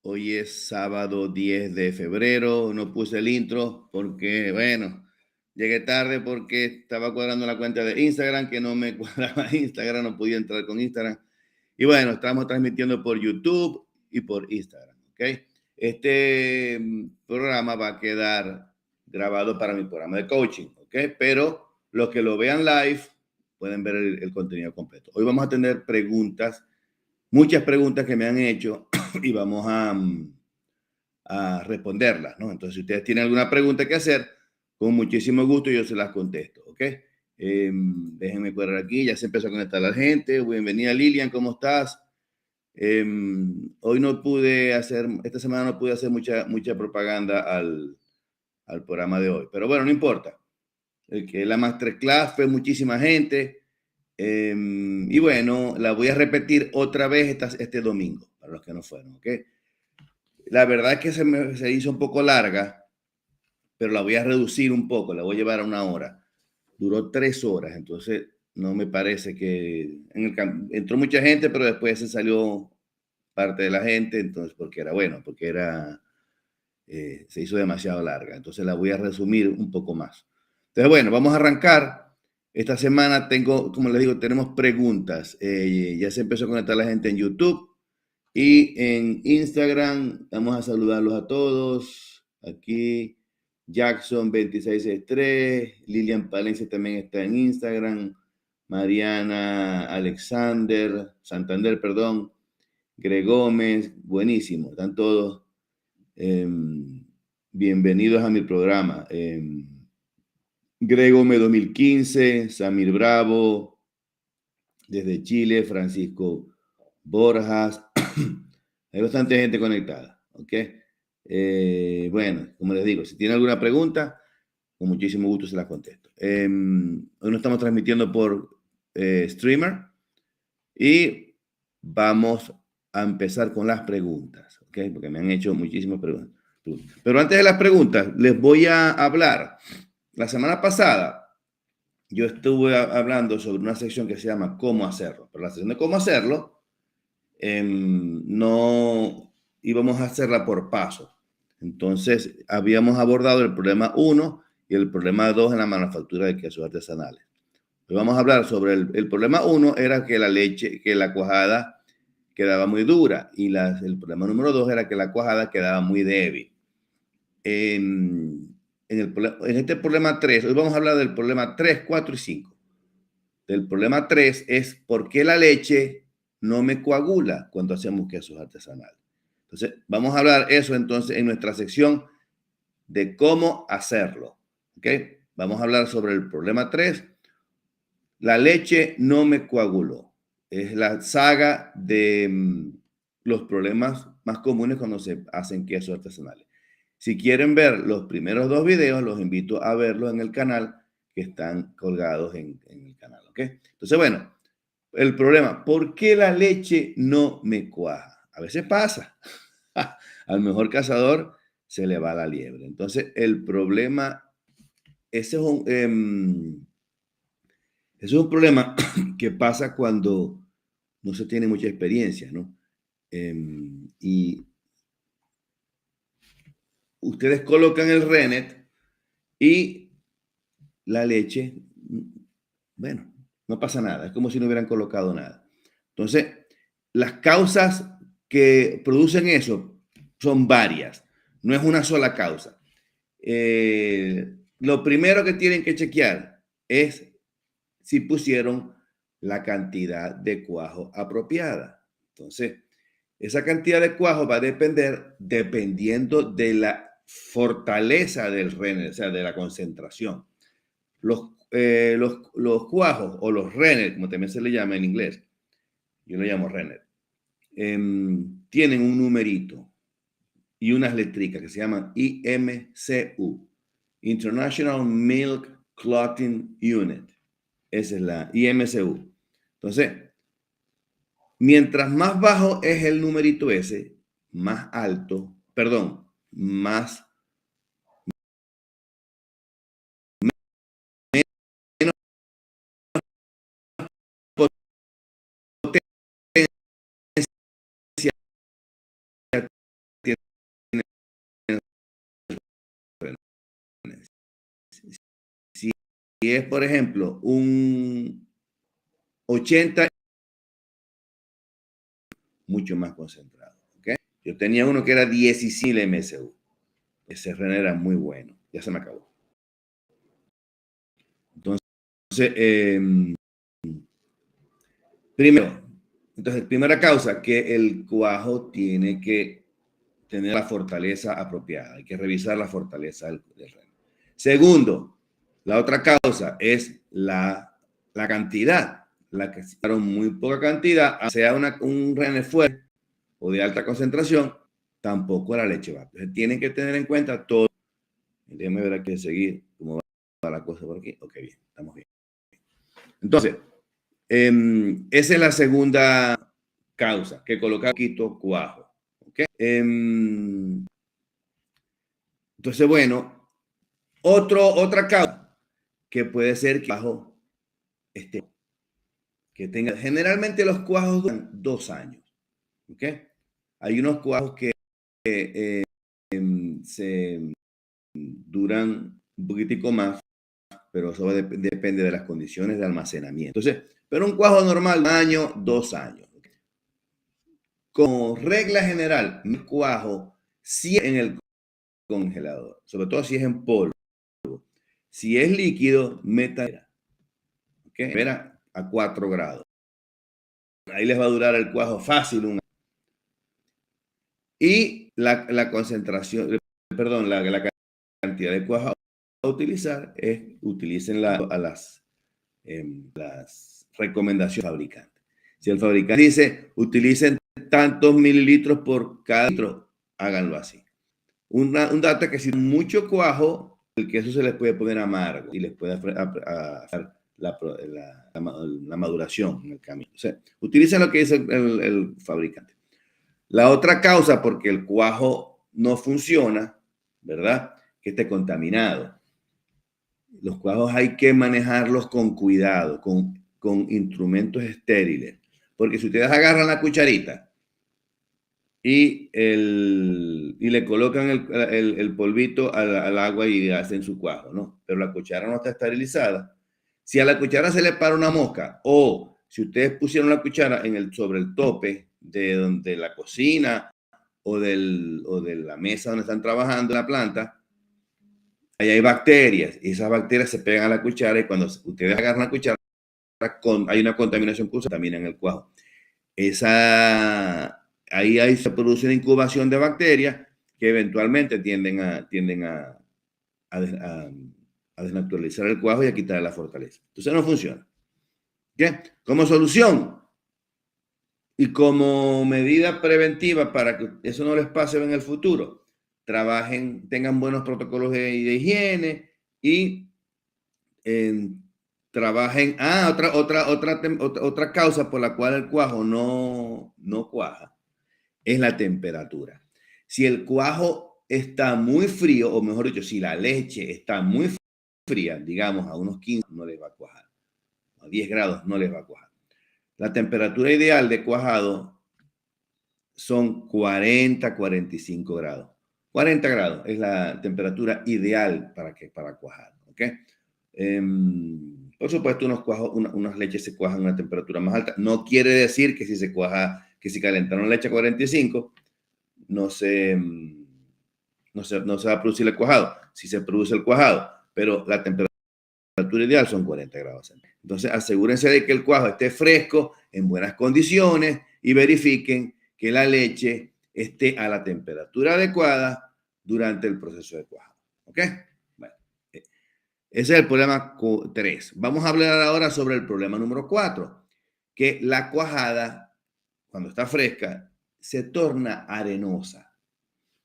Hoy es sábado 10 de febrero. No puse el intro porque, bueno, llegué tarde porque estaba cuadrando la cuenta de Instagram, que no me cuadraba Instagram, no podía entrar con Instagram. Y bueno, estamos transmitiendo por YouTube y por Instagram, ¿ok? Este programa va a quedar grabado para mi programa de coaching, ¿ok? Pero los que lo vean live pueden ver el contenido completo. Hoy vamos a tener preguntas, muchas preguntas que me han hecho y vamos a responderlas, ¿no? Entonces, si ustedes tienen alguna pregunta que hacer, con muchísimo gusto yo se las contesto, ¿ok? Déjenme correr aquí, ya se empezó a conectar la gente. Bienvenida Lilian, ¿cómo estás? Hoy no pude hacer, esta semana no pude hacer mucha propaganda al programa de hoy, pero bueno, no importa. El que la masterclass fue muchísima gente. Y bueno, la voy a repetir otra vez este domingo, para los que no fueron, ¿ok? La verdad es que se hizo un poco larga, pero la voy a reducir un poco, la voy a llevar a 1 hora. Duró 3 horas, entonces no me parece que... entró mucha gente, pero después se salió parte de la gente, entonces porque era bueno, porque era... se hizo demasiado larga, entonces la voy a resumir un poco más. Entonces, bueno, vamos a arrancar. Esta semana tengo, como les digo, tenemos preguntas. Ya se empezó a conectar la gente en YouTube y en Instagram. Vamos a saludarlos a todos. Aquí Jackson 2663, Lilian Palencia también está en Instagram, Mariana Alexander, Santander, perdón, Greg Gómez, buenísimo, están todos bienvenidos a mi programa. Greg Gómez 2015, Samir Bravo, desde Chile, Francisco Borjas. Hay bastante gente conectada, ¿ok? Bueno, como les digo, si tienen alguna pregunta, con muchísimo gusto se las contesto. Hoy nos estamos transmitiendo por Streamer y vamos a empezar con las preguntas, ¿ok? Porque me han hecho muchísimas preguntas. Pero antes de las preguntas, les voy a hablar. La semana pasada yo estuve hablando sobre una sección que se llama cómo hacerlo. Pero la sección de cómo hacerlo no íbamos a hacerla por paso. Entonces, habíamos abordado el problema 1 y el problema 2 en la manufactura de quesos artesanales. Hoy vamos a hablar sobre el problema 1, era que la leche, que la cuajada quedaba muy dura, y el problema número 2 era que la cuajada quedaba muy débil. En este problema 3, hoy vamos a hablar del problema 3, 4 y 5. Del problema 3 es por qué la leche no me coagula cuando hacemos quesos artesanales. Entonces, vamos a hablar eso entonces en nuestra sección de cómo hacerlo. ¿Ok? Vamos a hablar sobre el problema 3. La leche no me coaguló. Es la saga de los problemas más comunes cuando se hacen quesos artesanales. Si quieren ver los primeros 2 videos, los invito a verlos en el canal, que están colgados en el canal, ¿ok? Entonces, bueno, el problema, ¿por qué la leche no me cuaja? A veces pasa. Al mejor cazador se le va la liebre. Entonces, el problema, ese es un problema que pasa cuando no se tiene mucha experiencia, ¿no? Y ustedes colocan el rennet y la leche, bueno, no pasa nada, es como si no hubieran colocado nada. Entonces, las causas que producen eso son varias, no es una sola causa. Lo primero que tienen que chequear es si pusieron la cantidad de cuajo apropiada. Entonces, esa cantidad de cuajo va a depender dependiendo de la fortaleza del rennet, o sea, de la concentración. Los cuajos o los rennet, como también se le llama en inglés, yo lo llamo rennet, tienen un numerito y unas letricas que se llaman IMCU, International Milk Clotting Unit. Esa es la IMCU. Entonces, mientras más bajo es el numerito ese, más alto, perdón, más menos potencia es, por ejemplo, un 80, mucho más concentrado. ¿Okay? Yo tenía uno que era 16 MSU. Ese REN era muy bueno. Ya se me acabó. Entonces, primera causa, que el cuajo tiene que tener la fortaleza apropiada. Hay que revisar la fortaleza del REN. Segundo, la otra causa es la cantidad. La que usaron muy poca cantidad, sea un REN fuerte o de alta concentración, tampoco la leche va. Entonces, tienen que tener en cuenta todo. Déjenme ver aquí de seguir cómo va la cosa por aquí. Ok, bien, estamos bien. Entonces, esa es la segunda causa, que coloca poquito cuajo. ¿Okay? Entonces, bueno, otra causa que puede ser que el cuajo que tenga. Generalmente los cuajos duran 2 años. ¿Okay? Hay unos cuajos que se duran un poquitico más, pero eso depende de las condiciones de almacenamiento. Entonces, pero un cuajo normal, 1 año, 2 años. Como regla general, mi cuajo siempre en el congelador, sobre todo si es en polvo. Si es líquido, meta, ¿okay? Espera a 4 grados. Ahí les va a durar el cuajo fácil un año. Y la concentración, perdón, la cantidad de cuajo a utilizar es, utilicen las recomendaciones del fabricante. Si el fabricante dice, utilicen tantos mililitros por cada litro, háganlo así. Un dato es que si mucho cuajo, el queso se les puede poner amargo y les puede hacer la maduración en el camino. O sea, utilicen lo que dice el fabricante. La otra causa porque el cuajo no funciona, ¿verdad? Que esté contaminado. Los cuajos hay que manejarlos con cuidado, con instrumentos estériles. Porque si ustedes agarran la cucharita y le colocan el polvito al agua y hacen su cuajo, ¿no? Pero la cuchara no está esterilizada. Si a la cuchara se le para una mosca o si ustedes pusieron la cuchara sobre el tope de la cocina o de la mesa donde están trabajando en la planta, ahí hay bacterias y esas bacterias se pegan a la cuchara y cuando ustedes agarran la cuchara hay una contaminación que también en el cuajo. Ahí se produce una incubación de bacterias que eventualmente tienden a desnaturalizar el cuajo y a quitar la fortaleza. Entonces no funciona. ¿Qué? Como solución y como medida preventiva para que eso no les pase en el futuro, tengan buenos protocolos de higiene y trabajen. Otra causa por la cual el cuajo no cuaja es la temperatura. Si el cuajo está muy frío, o mejor dicho, si la leche está muy fría, digamos a unos 15, no les va a cuajar. A 10 grados no les va a cuajar. La temperatura ideal de cuajado son 40, 45 grados. 40 grados es la temperatura ideal para cuajar. ¿Okay? Por supuesto, unas leches se cuajan a una temperatura más alta. No quiere decir que si calentaron leche a 45, no se va a producir el cuajado. Si se produce el cuajado, pero la temperatura ideal son 40 grados. Entonces, asegúrense de que el cuajo esté fresco, en buenas condiciones y verifiquen que la leche esté a la temperatura adecuada durante el proceso de cuajado. ¿Ok? Bueno, ese es el problema 3. Vamos a hablar ahora sobre el problema número 4, que la cuajada, cuando está fresca, se torna arenosa.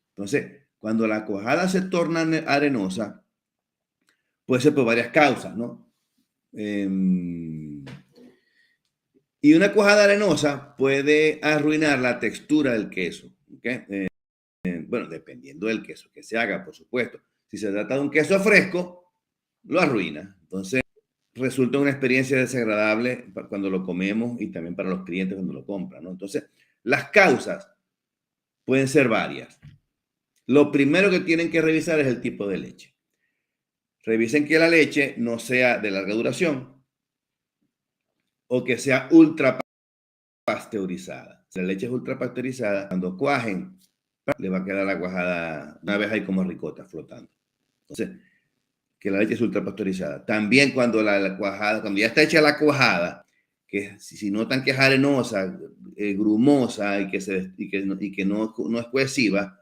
Entonces, cuando la cuajada se torna arenosa, puede ser por varias causas, ¿no? Y una cuajada arenosa puede arruinar la textura del queso. ¿Okay? Bueno, dependiendo del queso que se haga, por supuesto. Si se trata de un queso fresco, lo arruina. Entonces, resulta una experiencia desagradable cuando lo comemos y también para los clientes cuando lo compran, ¿no? Entonces, las causas pueden ser varias. Lo primero que tienen que revisar es el tipo de leche. Revisen que la leche no sea de larga duración o que sea ultra pasteurizada. Si la leche es ultra pasteurizada, cuando cuajen, le va a quedar la cuajada una vez ahí como ricota flotando. Entonces, que la leche es ultra pasteurizada. También cuando la cuajada, cuando ya está hecha la cuajada, que si notan que es arenosa, grumosa y que no es cohesiva,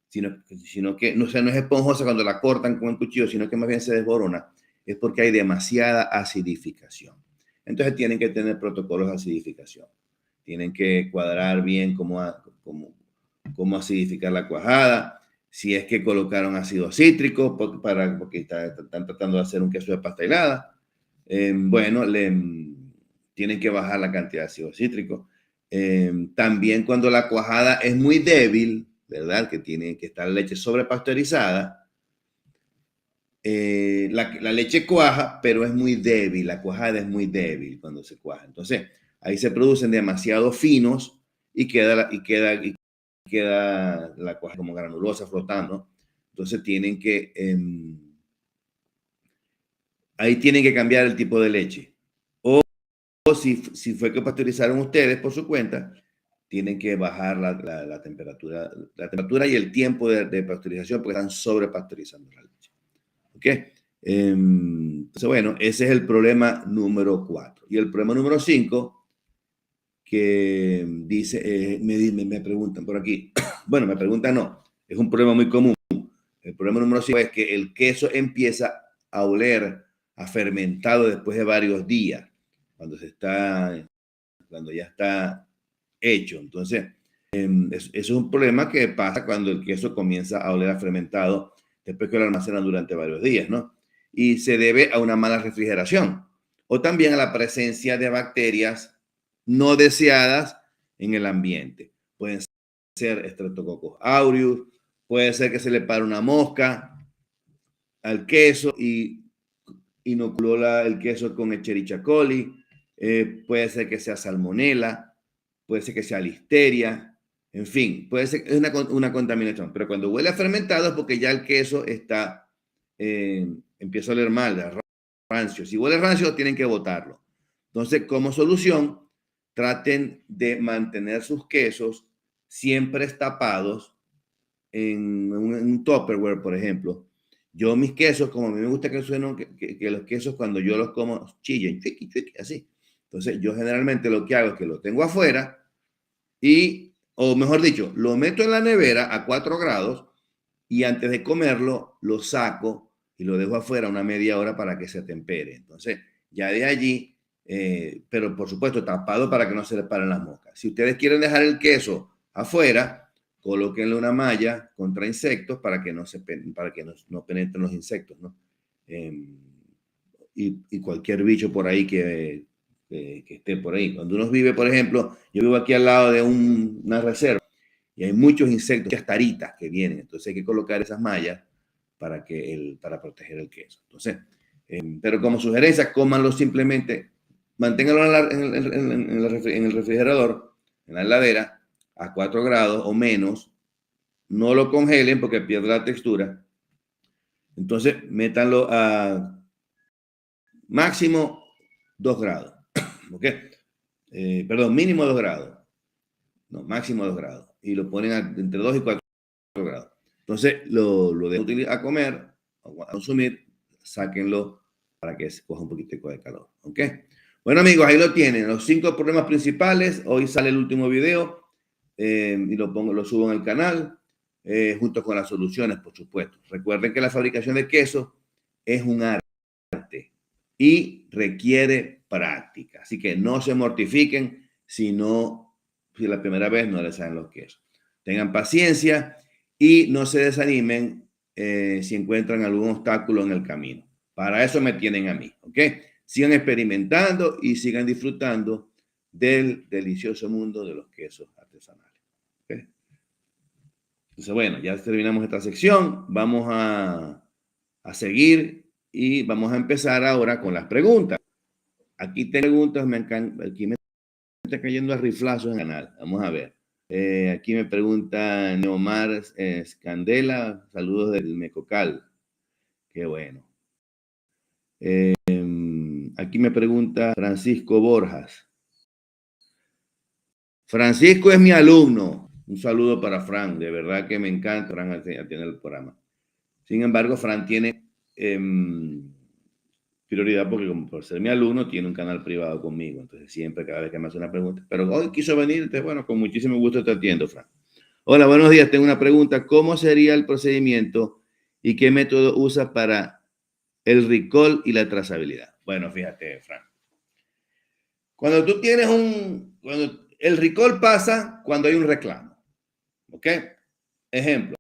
sino que no, o sea, no es esponjosa cuando la cortan con el cuchillo, sino que más bien se desborona, es porque hay demasiada acidificación. Entonces tienen que tener protocolos de acidificación. Tienen que cuadrar bien cómo acidificar la cuajada, si es que colocaron ácido cítrico, porque están tratando de hacer un queso de pasta helada. Bueno, tienen que bajar la cantidad de ácido cítrico. También cuando la cuajada es muy débil, ¿verdad? Que tiene que estar leche sobrepasteurizada. La leche cuaja, pero es muy débil. La cuajada es muy débil cuando se cuaja. Entonces, ahí se producen demasiado finos y queda la cuaja como granulosa flotando. Entonces, ahí tienen que cambiar el tipo de leche. O si fue que pasteurizaron ustedes por su cuenta, tienen que bajar la temperatura y el tiempo de pasteurización porque están sobrepasteurizando la leche. ¿Ok? Entonces, bueno, ese es el problema número 4. Y el problema número 5, que dice, me preguntan por aquí, bueno, me preguntan no, es un problema muy común. El problema número 5 es que el queso empieza a oler a fermentado después de varios días, cuando ya está hecho. Entonces, eso es un problema que pasa cuando el queso comienza a oler a fermentado después que lo almacenan durante varios días, ¿no? Y se debe a una mala refrigeración o también a la presencia de bacterias no deseadas en el ambiente. Pueden ser Streptococcus aureus, puede ser que se le pare una mosca al queso y inoculó el queso con Escherichia coli, puede ser que sea salmonela, puede ser que sea listeria, en fin, puede ser que es una contaminación, pero cuando huele a fermentado es porque ya el queso empieza a oler mal, rancio. Si huele rancio, tienen que botarlo. Entonces, como solución, traten de mantener sus quesos siempre tapados en un Tupperware, por ejemplo. Yo mis quesos, como a mí me gusta que suenen, que los quesos cuando yo los como chillen, así. Entonces, yo generalmente lo que hago es que lo tengo afuera o mejor dicho, lo meto en la nevera a 4 grados y antes de comerlo lo saco y lo dejo afuera una media hora para que se tempere. Entonces, ya de allí, pero por supuesto tapado para que no se le paren las moscas. Si ustedes quieren dejar el queso afuera, colóquenle una malla contra insectos para que no penetren los insectos, ¿no? Y cualquier bicho por ahí que esté por ahí. Cuando uno vive, por ejemplo, yo vivo aquí al lado de una reserva y hay muchos insectos, muchas taritas que vienen. Entonces hay que colocar esas mallas para proteger el queso. Entonces, pero como sugerencia, cómanlo simplemente, manténganlo en el refrigerador, en la heladera, a 4 grados o menos. No lo congelen porque pierde la textura. Entonces, métanlo a máximo 2 grados. ¿Ok? Perdón, mínimo 2 grados. No, máximo 2 grados. Y lo ponen entre 2 y 4 grados. Entonces, lo dejan a comer, a consumir, sáquenlo para que se coja un poquitico de calor. ¿Ok? Bueno, amigos, ahí lo tienen. Los 5 problemas principales. Hoy sale el último video y lo subo en el canal junto con las soluciones, por supuesto. Recuerden que la fabricación de queso es un arte y requiere práctica. Así que no se mortifiquen si la primera vez no les salen los quesos. Tengan paciencia y no se desanimen si encuentran algún obstáculo en el camino. Para eso me tienen a mí, ¿ok? Sigan experimentando y sigan disfrutando del delicioso mundo de los quesos artesanales. ¿Okay? Entonces, bueno, ya terminamos esta sección. Vamos a seguir y vamos a empezar ahora con las preguntas. Aquí tengo preguntas, aquí me está cayendo a riflazos en el canal. Vamos a ver. Aquí me pregunta Neomar Scandela, saludos del Mecocal. Qué bueno. Aquí me pregunta Francisco Borjas. Francisco es mi alumno. Un saludo para Fran. De verdad que me encanta Fran atiende el programa. Sin embargo, Fran tiene prioridad porque como por ser mi alumno tiene un canal privado conmigo. Entonces siempre cada vez que me hace una pregunta. Pero hoy quiso venir. Entonces, bueno, con muchísimo gusto te atiendo, Fran. Hola, buenos días. Tengo una pregunta. ¿Cómo sería el procedimiento y qué método usa para el recall y la trazabilidad? Bueno, fíjate, Fran. Cuando tú tienes cuando el recall pasa cuando hay un reclamo. ¿Ok? Ejemplo.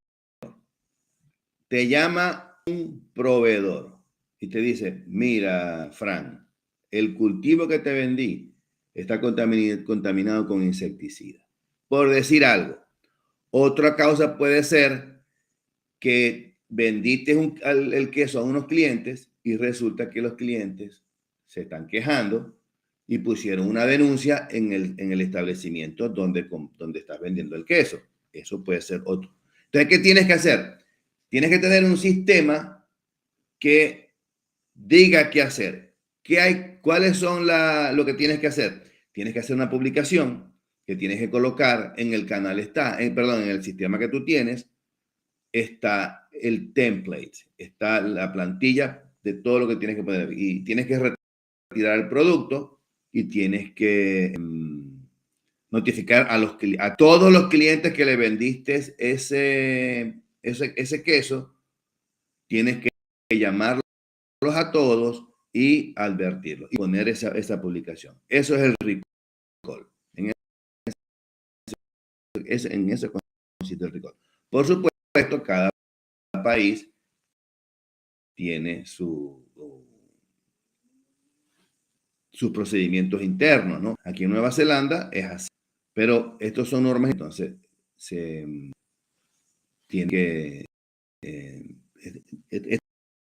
Te llama un proveedor y te dice, mira, Fran, el cultivo que te vendí está contaminado con insecticida. Por decir algo. Otra causa puede ser que vendiste el queso a unos clientes y resulta que los clientes se están quejando y pusieron una denuncia en el establecimiento donde estás vendiendo el queso. Eso puede ser otro. Entonces, ¿qué tienes que hacer? Tienes que tener un sistema que diga qué hacer. ¿Cuáles son lo que tienes que hacer? Tienes que hacer una publicación que tienes que colocar en el canal, en el sistema que tú tienes, está el template, está la plantilla de todo lo que tienes que poner. Y tienes que retirar el producto y tienes que notificar a todos los clientes que le vendiste ese queso. Tienes que llamarlos a todos y advertirlos y poner esa publicación. Eso es el recall. En eso consiste el recall. Por supuesto, cada país tiene sus procedimientos internos, ¿no? Aquí en Nueva Zelanda es así. Pero estos son normas, entonces se tiene que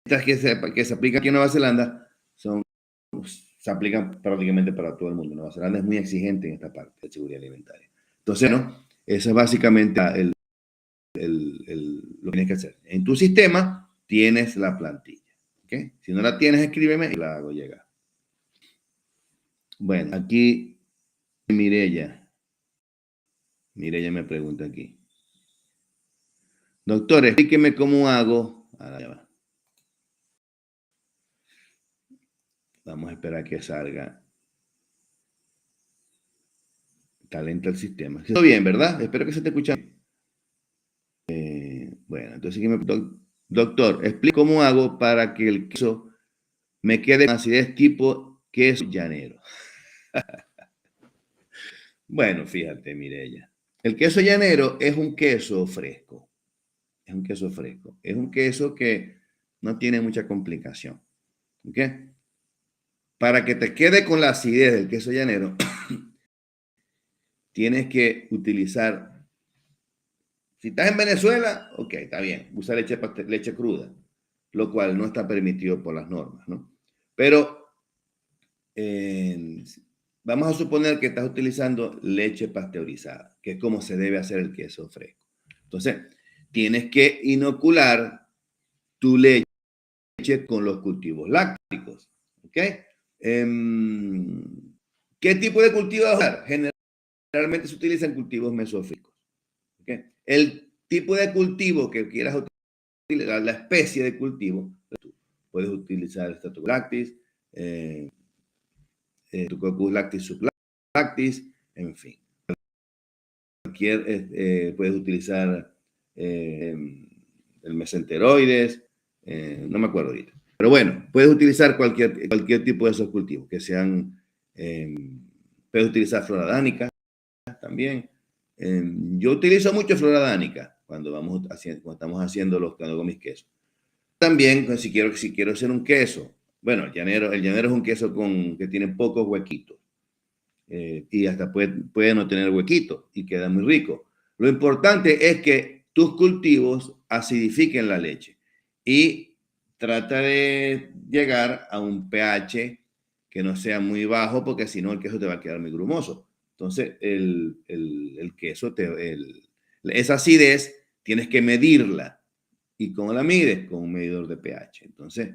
estas que se aplican aquí en Nueva Zelanda se aplican prácticamente para todo el mundo. Nueva Zelanda es muy exigente en esta parte de seguridad alimentaria. Entonces, ¿no? Eso es básicamente lo que tienes que hacer. En tu sistema tienes la plantilla. ¿Okay? Si no la tienes, escríbeme y la hago llegar. Bueno, aquí Mireya me pregunta aquí. Doctor, explíqueme cómo hago. Vamos a esperar que salga. Está lento el sistema. Todo bien, ¿verdad? Espero que se te escuche. Bueno, entonces, doctor, explique cómo hago para que el queso me quede con acidez tipo queso llanero. Bueno, fíjate, Mireya. El queso llanero es un queso fresco. Es un queso fresco. Es un queso que no tiene mucha complicación. ¿Ok? Para que te quede con la acidez del queso llanero, tienes que utilizar, si estás en Venezuela, ok, está bien, usa leche cruda, lo cual no está permitido por las normas, ¿no? Pero vamos a suponer que estás utilizando leche pasteurizada, que es como se debe hacer el queso fresco. Entonces, tienes que inocular tu leche con los cultivos lácticos, ¿ok? ¿Qué tipo de cultivo vas a usar? Generalmente se utilizan cultivos mesófilos. ¿Okay? El tipo de cultivo que quieras utilizar, la especie de cultivo, puedes utilizar Staphylococcus lactis, Streptococcus lactis sublactis, en fin. Puedes utilizar el mesenteroides, no me acuerdo ahorita. Pero bueno, puedes utilizar cualquier tipo de esos cultivos, que sean, puedes utilizar flora dánica también. Yo utilizo mucho flora dánica cuando estamos haciendo cuando hago mis quesos. También, pues, si quiero hacer un queso, bueno, el llanero es un queso que tiene pocos huequitos. Y hasta puede no tener huequitos y queda muy rico. Lo importante es que tus cultivos acidifiquen la leche y trata de llegar a un pH que no sea muy bajo porque si no el queso te va a quedar muy grumoso. Entonces el queso, esa acidez tienes que medirla. ¿Y cómo la mides? Con un medidor de pH. Entonces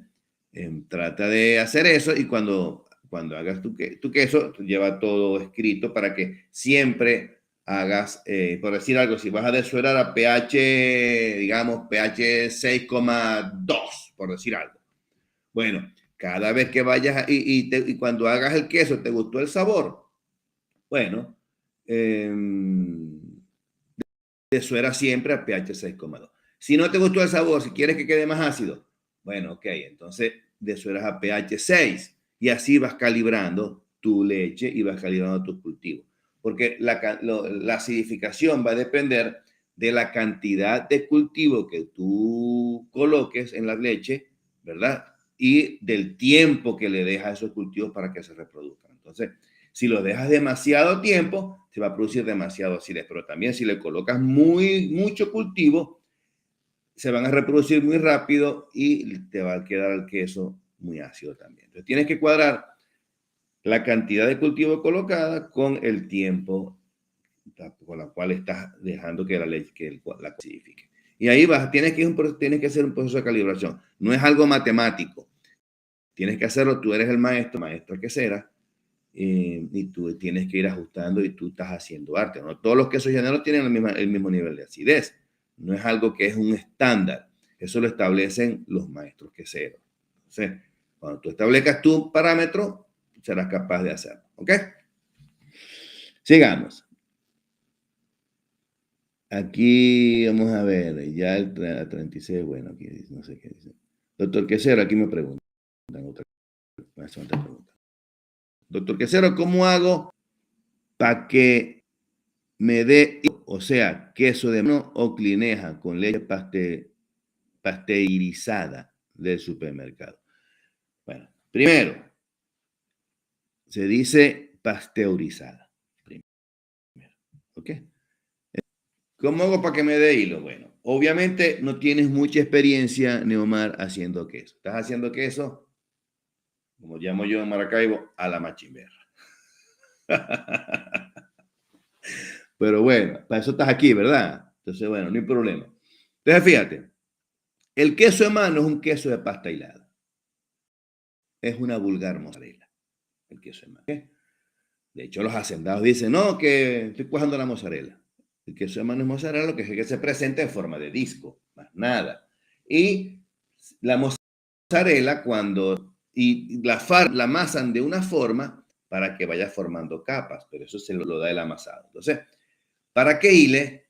Trata de hacer eso y cuando hagas tu queso, lleva todo escrito para que siempre hagas, por decir algo, si vas a desuerar a pH, digamos, pH 6,2, por decir algo. Bueno, cada vez que vayas y cuando hagas el queso, ¿te gustó el sabor? Bueno, desuera siempre a pH 6,2. Si no te gustó el sabor, si quieres que quede más ácido, bueno, ok, entonces desueras a pH 6 y así vas calibrando tu leche y vas calibrando tus cultivos. Porque la acidificación va a depender de la cantidad de cultivo que tú coloques en la leche, ¿verdad? Y del tiempo que le dejas a esos cultivos para que se reproduzcan. Entonces, si lo dejas demasiado tiempo, se va a producir demasiado acidez, pero también si le colocas mucho cultivo, se van a reproducir muy rápido y te va a quedar el queso muy ácido también. Entonces tienes que cuadrar la cantidad de cultivo colocada con el tiempo con la cual estás dejando que la leche la acidifique. Y ahí tienes que hacer un proceso de calibración. No es algo matemático. Tienes que hacerlo, tú eres el maestro quesera, y tú tienes que ir ajustando y tú estás haciendo arte. No todos los quesos llaneros tienen el mismo nivel de acidez. No es algo que es un estándar. Eso lo establecen los maestros queseros. Entonces, cuando tú establezcas tu parámetro, serás capaz de hacerlo. ¿Ok? Sigamos. Aquí vamos a ver, ya el 36, bueno, aquí no sé qué dice. Doctor Quesero, aquí me preguntan otra pregunta. Doctor Quesero, ¿cómo hago para que me dé, o sea, queso de mano o clineja con leche pasteurizada del supermercado? Bueno, primero, se dice pasteurizada. Primero, ¿ok? ¿Cómo hago para que me dé hilo? Bueno, obviamente no tienes mucha experiencia, Neomar, haciendo queso. Estás haciendo queso, como llamo yo en Maracaibo, a la machimberra. Pero bueno, para eso estás aquí, ¿verdad? Entonces, bueno, no hay problema. Entonces, fíjate, el queso de mano es un queso de pasta hilada. Es una vulgar mozzarella, el queso de mano. ¿Okay? De hecho, los hacendados dicen, no, que estoy cuajando la mozzarella. El queso de mano es mozzarella, lo que es que se presenta en forma de disco, más nada. Y la mozzarella, y la amasan de una forma para que vaya formando capas, pero eso se lo da el amasado. Entonces, para que hile,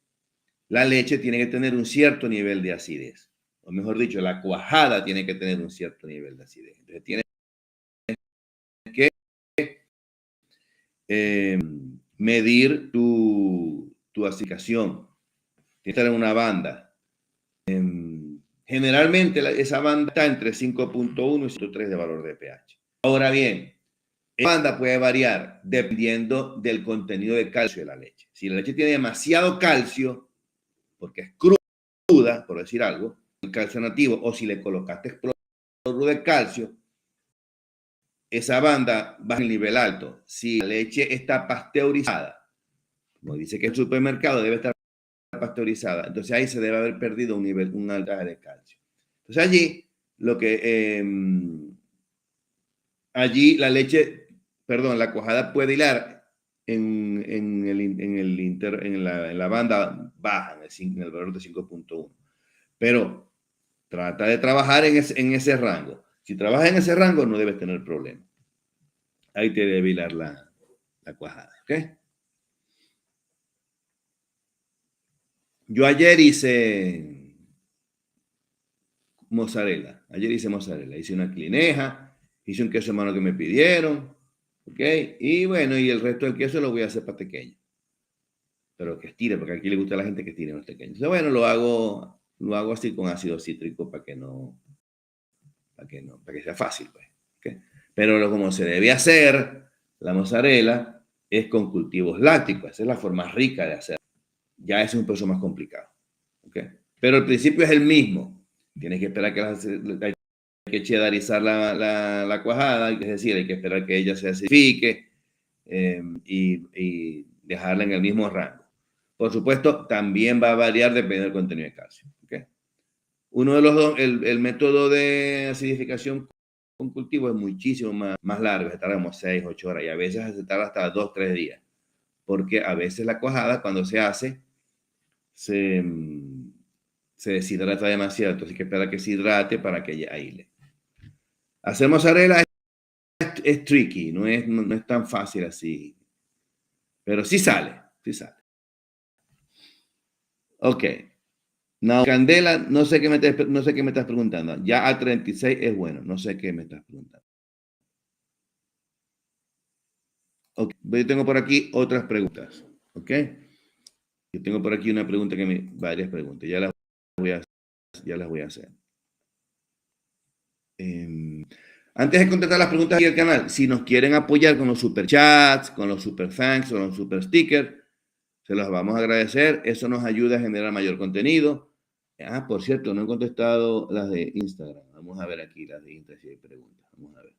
la leche tiene que tener un cierto nivel de acidez. O mejor dicho, la cuajada tiene que tener un cierto nivel de acidez. Entonces, tiene que medir tu acidificación. Tiene que estar en una banda. Generalmente esa banda está entre 5.1 y 103 de valor de pH. Ahora bien, esa banda puede variar dependiendo del contenido de calcio de la leche. Si la leche tiene demasiado calcio, porque es cruda, por decir algo, el calcio nativo, o si le colocaste cloruro de calcio, esa banda va en nivel alto. Si la leche está pasteurizada, como dice que el supermercado debe estar pasteurizada, entonces ahí se debe haber perdido un alta de calcio. Entonces allí la leche, perdón, la cuajada puede hilar en la banda baja, en el valor de 5.1. Pero trata de trabajar en ese rango. Si trabajas en ese rango, no debes tener problema. Ahí te debe hilar la cuajada. ¿Ok? Yo ayer hice mozzarella. Hice una clineja, hice un queso hermano que me pidieron. ¿Ok? Y bueno, y el resto del queso lo voy a hacer para pequeño. Pero que estire, porque aquí le gusta a la gente que estire los pequeños. Entonces, bueno, lo hago así con ácido cítrico para que sea fácil, pues. ¿Okay? Pero como se debe hacer, la mozzarella es con cultivos lácticos. Esa es la forma rica de hacer. Ya es un proceso más complicado. ¿Okay? Pero el principio es el mismo. Tienes que esperar hay que chedarizar la cuajada, es decir, hay que esperar que ella se acidifique y dejarla en el mismo rango. Por supuesto, también va a variar dependiendo del contenido de calcio. ¿Okay? Uno de los dos, el método de acidificación un cultivo es muchísimo más largo, se tarda como 6, 8 horas y a veces se tarda hasta 2, 3 días. Porque a veces la cuajada cuando se hace se deshidrata demasiado, entonces hay que esperar a que se hidrate para que aíle. Hacer mozzarella es tricky, no es tan fácil así, pero sí sale, sí sale. Ok. No, Candela, no sé qué me estás preguntando. Ya a 36 es bueno, no sé qué me estás preguntando. Okay. Yo tengo por aquí otras preguntas, ¿ok? Yo tengo por aquí una pregunta varias preguntas, ya las voy a hacer. Antes de contestar las preguntas aquí del canal, si nos quieren apoyar con los super chats, con los super thanks, con los super stickers, se los vamos a agradecer. Eso nos ayuda a generar mayor contenido. Ah, por cierto, no he contestado las de Instagram. Vamos a ver aquí las de Instagram si hay preguntas. Vamos a ver.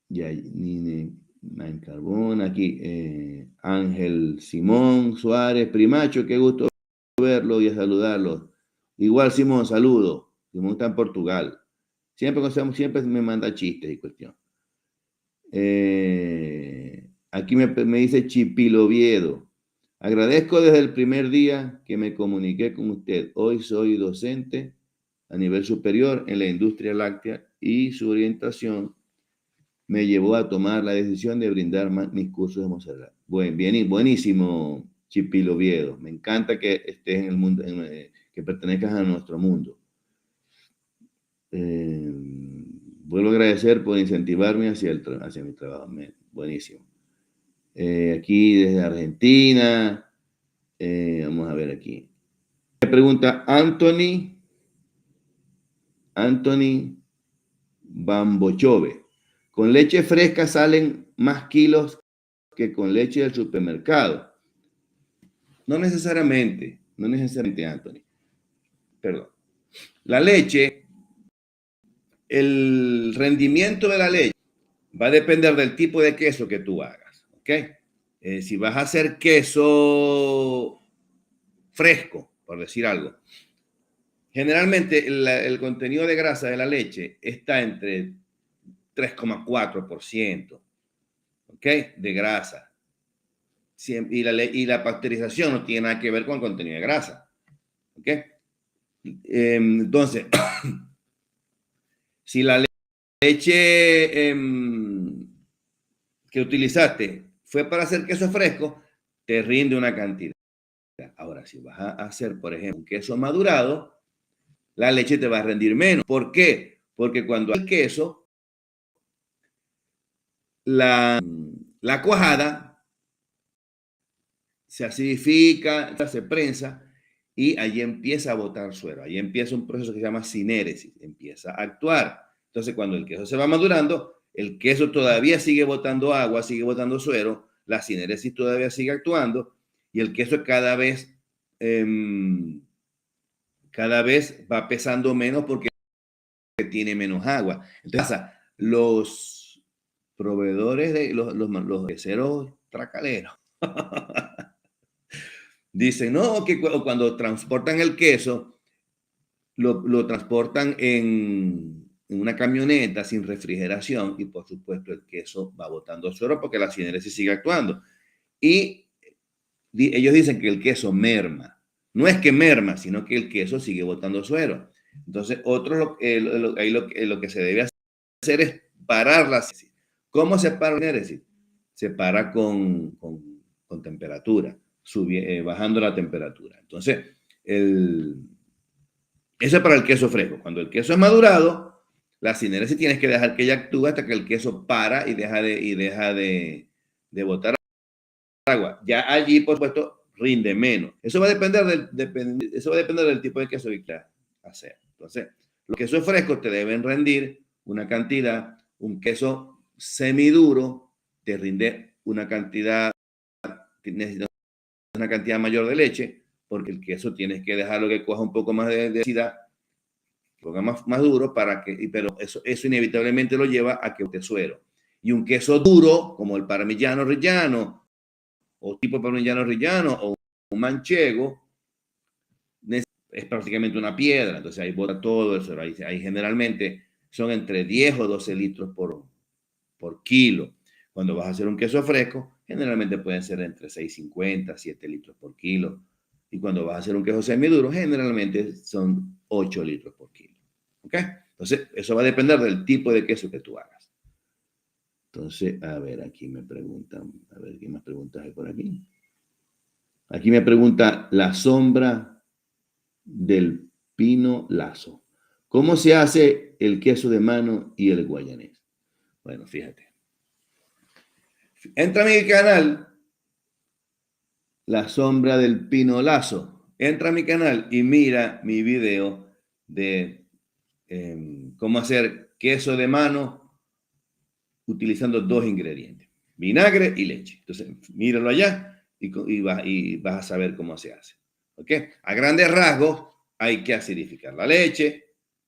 Ya, Nine Carbón, aquí. Ángel Simón Suárez, Primacho, qué gusto verlo y a saludarlo. Igual, Simón, saludo. Simón está en Portugal. Siempre me manda chistes y cuestión. Aquí me dice Chipiloviedo. Agradezco desde el primer día que me comuniqué con usted. Hoy soy docente a nivel superior en la industria láctea y su orientación me llevó a tomar la decisión de brindar mis cursos de mozzarella. Buenísimo, Chipiloviedo. Me encanta que estés en el mundo, que pertenezcas a nuestro mundo. Vuelvo a agradecer por incentivarme hacia mi trabajo. Buenísimo. Aquí desde Argentina. Vamos a ver aquí. Me pregunta Anthony Bambochove. ¿Con leche fresca salen más kilos que con leche del supermercado? No necesariamente, Anthony. Perdón. La leche, el rendimiento de la leche va a depender del tipo de queso que tú hagas, ¿ok? Si vas a hacer queso fresco, por decir algo, generalmente el contenido de grasa de la leche está entre 3,4%, ¿ok? De grasa. Y la pasteurización no tiene nada que ver con el contenido de grasa, ¿ok? Entonces, si la leche que utilizaste fue para hacer queso fresco, te rinde una cantidad. Ahora, si vas a hacer, por ejemplo, un queso madurado, la leche te va a rendir menos. ¿Por qué? Porque cuando el queso, la cuajada se acidifica, se prensa y allí empieza a botar suero. Allí empieza un proceso que se llama sinéresis, empieza a actuar. Entonces, cuando el queso se va madurando, el queso todavía sigue botando agua, sigue botando suero, la sinéresis todavía sigue actuando y el queso cada vez va pesando menos porque tiene menos agua. Entonces, los proveedores de los queseros tracaleros dicen, no, que cuando transportan el queso, lo transportan en una camioneta sin refrigeración y por supuesto el queso va botando suero porque la sinéresis sigue actuando. Y ellos dicen que el queso merma. No es que merma, sino que el queso sigue botando suero. Entonces, lo que se debe hacer es parar la sinéresis. ¿Cómo se para la sinéresis? Se para con temperatura, bajando la temperatura. Entonces, eso es para el queso fresco. Cuando el queso es madurado, la sinéresis tienes que dejar que ella actúe hasta que el queso para y deja de botar agua. Ya allí, por supuesto, rinde menos. Eso va a depender del tipo de queso que quieras hacer. Entonces, los quesos frescos te deben rendir una cantidad, un queso semiduro te rinde una cantidad, necesitas una cantidad mayor de leche, porque el queso tienes que dejarlo que coja un poco más de densidad, ponga más duro, pero eso inevitablemente lo lleva a que bote suero. Y un queso duro, como el parmigiano reggiano, o tipo parmigiano reggiano, o un manchego, es prácticamente una piedra, entonces ahí bota todo eso. Ahí generalmente son entre 10 o 12 litros por kilo. Cuando vas a hacer un queso fresco, generalmente pueden ser entre 6,50, 7 litros por kilo. Y cuando vas a hacer un queso semiduro, generalmente son 8 litros por kilo. ¿Ok? Entonces, eso va a depender del tipo de queso que tú hagas. Entonces, a ver, aquí me preguntan, a ver, ¿qué más preguntas hay por aquí? Aquí me pregunta la sombra del pino lazo. ¿Cómo se hace el queso de mano y el guayanés? Bueno, fíjate. Entra a mi canal, la sombra del pino lazo. Entra a mi canal y mira mi video de cómo hacer queso de mano utilizando 2 ingredientes, vinagre y leche. Entonces, míralo allá y vas a saber cómo se hace. ¿Ok? A grandes rasgos, hay que acidificar la leche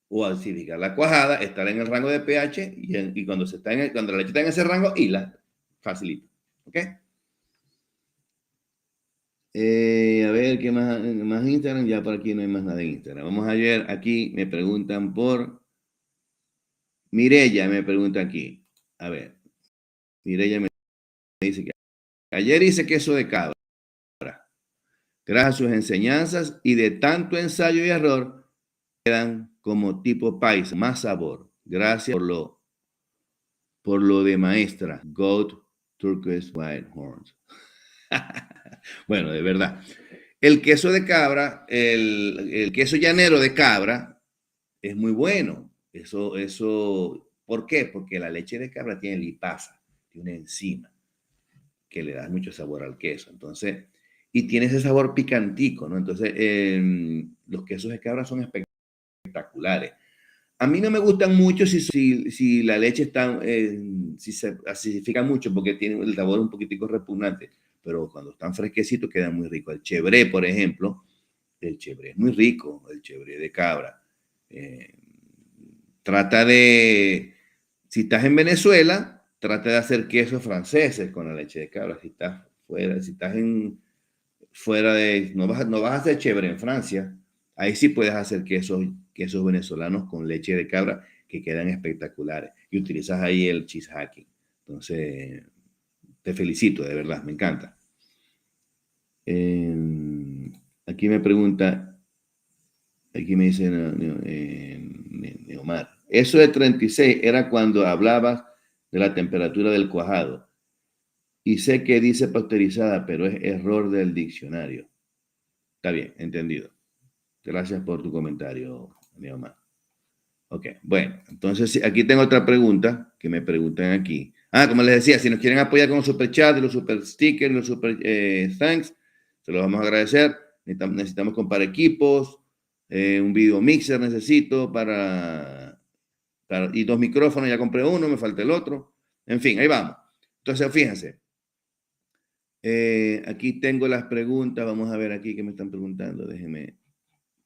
o acidificar la cuajada, estar en el rango de pH y cuando, cuando la leche está en ese rango, hila, facilita. ¿Ok? A ver, ¿qué más Instagram? Ya por aquí no hay más nada en Instagram. Vamos a ver, aquí me preguntan por Mireya, me pregunta aquí. A ver, Mireya me dice que ayer hice queso de cabra. Gracias a sus enseñanzas y de tanto ensayo y error, quedan como tipo paisa, más sabor. Gracias por lo de maestra. Goat Turquoise White Horns. Bueno, de verdad. El queso de cabra, el queso llanero de cabra es muy bueno. ¿Por qué? Porque la leche de cabra tiene lipasa, tiene una enzima que le da mucho sabor al queso. Entonces, y tiene ese sabor picantico, ¿no? Entonces, los quesos de cabra son espectaculares. A mí no me gustan mucho si la leche está, si se acidifica mucho porque tiene el sabor un poquitico repugnante, pero cuando están fresquecitos queda muy rico. El chevré, por ejemplo, el chevré es muy rico, el chevré de cabra. Eh, trata de, si estás en Venezuela, trata de hacer quesos franceses con la leche de cabra. Si estás fuera, si estás fuera de, no vas a hacer chevré en Francia, ahí sí puedes hacer quesos venezolanos con leche de cabra que quedan espectaculares y utilizas ahí el cheese hacking. Entonces, te felicito, de verdad, me encanta. Aquí me pregunta, aquí me dice Neomar, eso de 36 era cuando hablabas de la temperatura del cuajado. Y sé que dice pasteurizada, pero es error del diccionario. Está bien, entendido. Gracias por tu comentario, Neomar. Ok, bueno, entonces aquí tengo otra pregunta que me preguntan aquí. Como les decía, si nos quieren apoyar con los super chats, los super stickers, los super thanks, se los vamos a agradecer. Necesitamos comprar equipos, un video mixer necesito y 2 micrófonos, ya compré uno, me falta el otro. En fin, ahí vamos. Entonces, fíjense. Aquí tengo las preguntas. Vamos a ver aquí qué me están preguntando. Déjenme.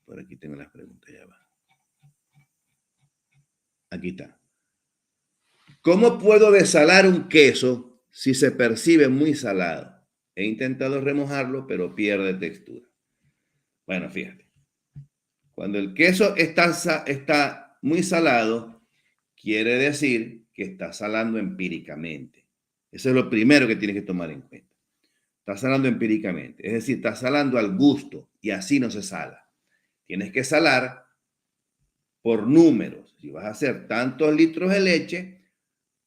Por aquí tengo las preguntas. Ya va. Aquí está. ¿Cómo puedo desalar un queso si se percibe muy salado? He intentado remojarlo, pero pierde textura. Bueno, fíjate. Cuando el queso está muy salado, quiere decir que está salando empíricamente. Eso es lo primero que tienes que tomar en cuenta. Está salando empíricamente. Es decir, está salando al gusto y así no se sala. Tienes que salar por números. Si vas a hacer tantos litros de leche,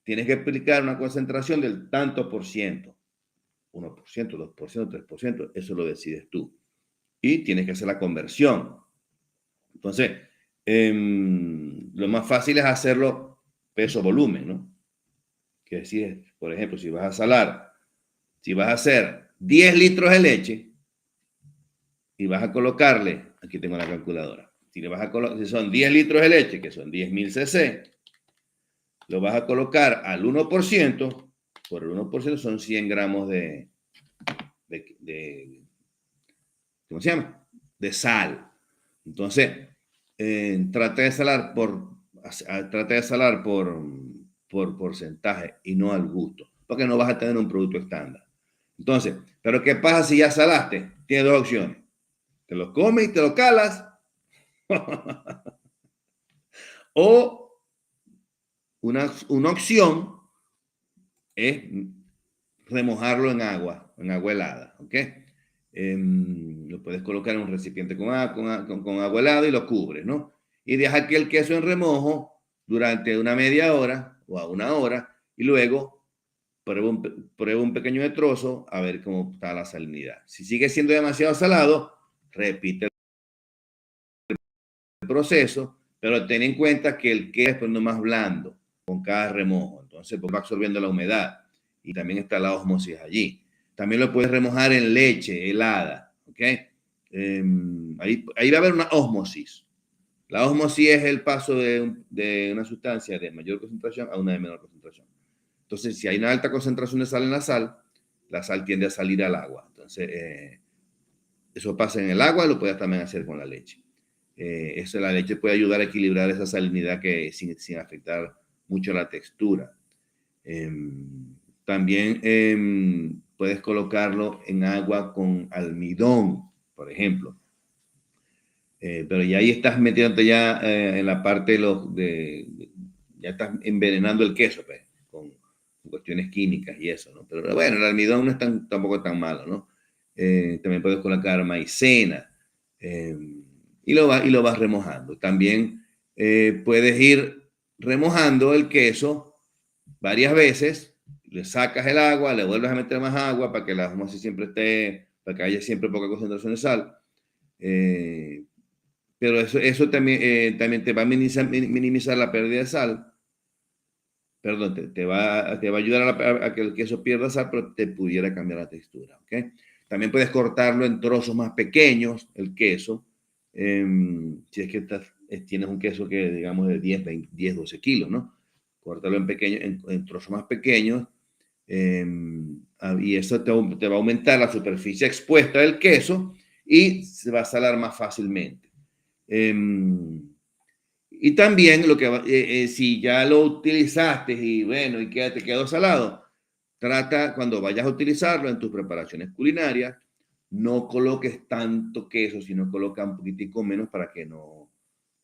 tienes que aplicar una concentración del tanto por ciento. 1%, 2%, 3%, eso lo decides tú. Y tienes que hacer la conversión. Entonces, lo más fácil es hacerlo peso-volumen, ¿no? Que decir, por ejemplo, si vas a salar, si vas a hacer 10 litros de leche y vas a colocarle, aquí tengo la calculadora, si son 10 litros de leche, que son 10.000 cc, lo vas a colocar al 1%, por el 1% son 100 gramos ¿cómo se llama? De sal. Entonces, trata de salar por porcentaje y no al gusto, porque no vas a tener un producto estándar. Entonces, pero ¿qué pasa si ya salaste? Tienes 2 opciones. Te lo comes y te lo calas. O una opción es remojarlo en agua helada, ¿ok? Lo puedes colocar en un recipiente con agua helada y lo cubres, ¿no? Y deja que el queso en remojo durante una media hora o a una hora y luego prueba un pequeño trozo a ver cómo está la salinidad. Si sigue siendo demasiado salado, repite el proceso, pero ten en cuenta que el queso es poniendo más blando con cada remojo, entonces pues, va absorbiendo la humedad y también está la osmosis allí. También lo puedes remojar en leche helada, ¿ok? Ahí va a haber una osmosis. La osmosis es el paso de una sustancia de mayor concentración a una de menor concentración. Entonces, si hay una alta concentración de sal en la sal tiende a salir al agua. Entonces, eso pasa en el agua, lo puedes también hacer con la leche. La leche puede ayudar a equilibrar esa salinidad sin afectar mucho la textura. También puedes colocarlo en agua con almidón, por ejemplo. Pero ya ahí estás metiéndote ya en la parte ya estás envenenando el queso, pues, con cuestiones químicas y eso, ¿no? Pero bueno, el almidón no es tampoco tan malo, ¿no? También puedes colocar maicena y lo vas remojando. También puedes ir remojando el queso varias veces, le sacas el agua, le vuelves a meter más agua para que la osmosis siempre esté, para que haya siempre poca concentración de sal. Pero eso también te va a minimizar la pérdida de sal. Perdón, te va a ayudar a que el queso pierda sal, pero te pudiera cambiar la textura. ¿Okay? También puedes cortarlo en trozos más pequeños, el queso. Si es que tienes un queso que, digamos, de 10, 12 kilos, ¿no? Córtalo en trozos más pequeños. Y eso te va a aumentar la superficie expuesta del queso y se va a salar más fácilmente. Y también si ya lo utilizaste y bueno, y te quedó salado, trata cuando vayas a utilizarlo en tus preparaciones culinarias, no coloques tanto queso, sino coloca un poquitico menos para que no,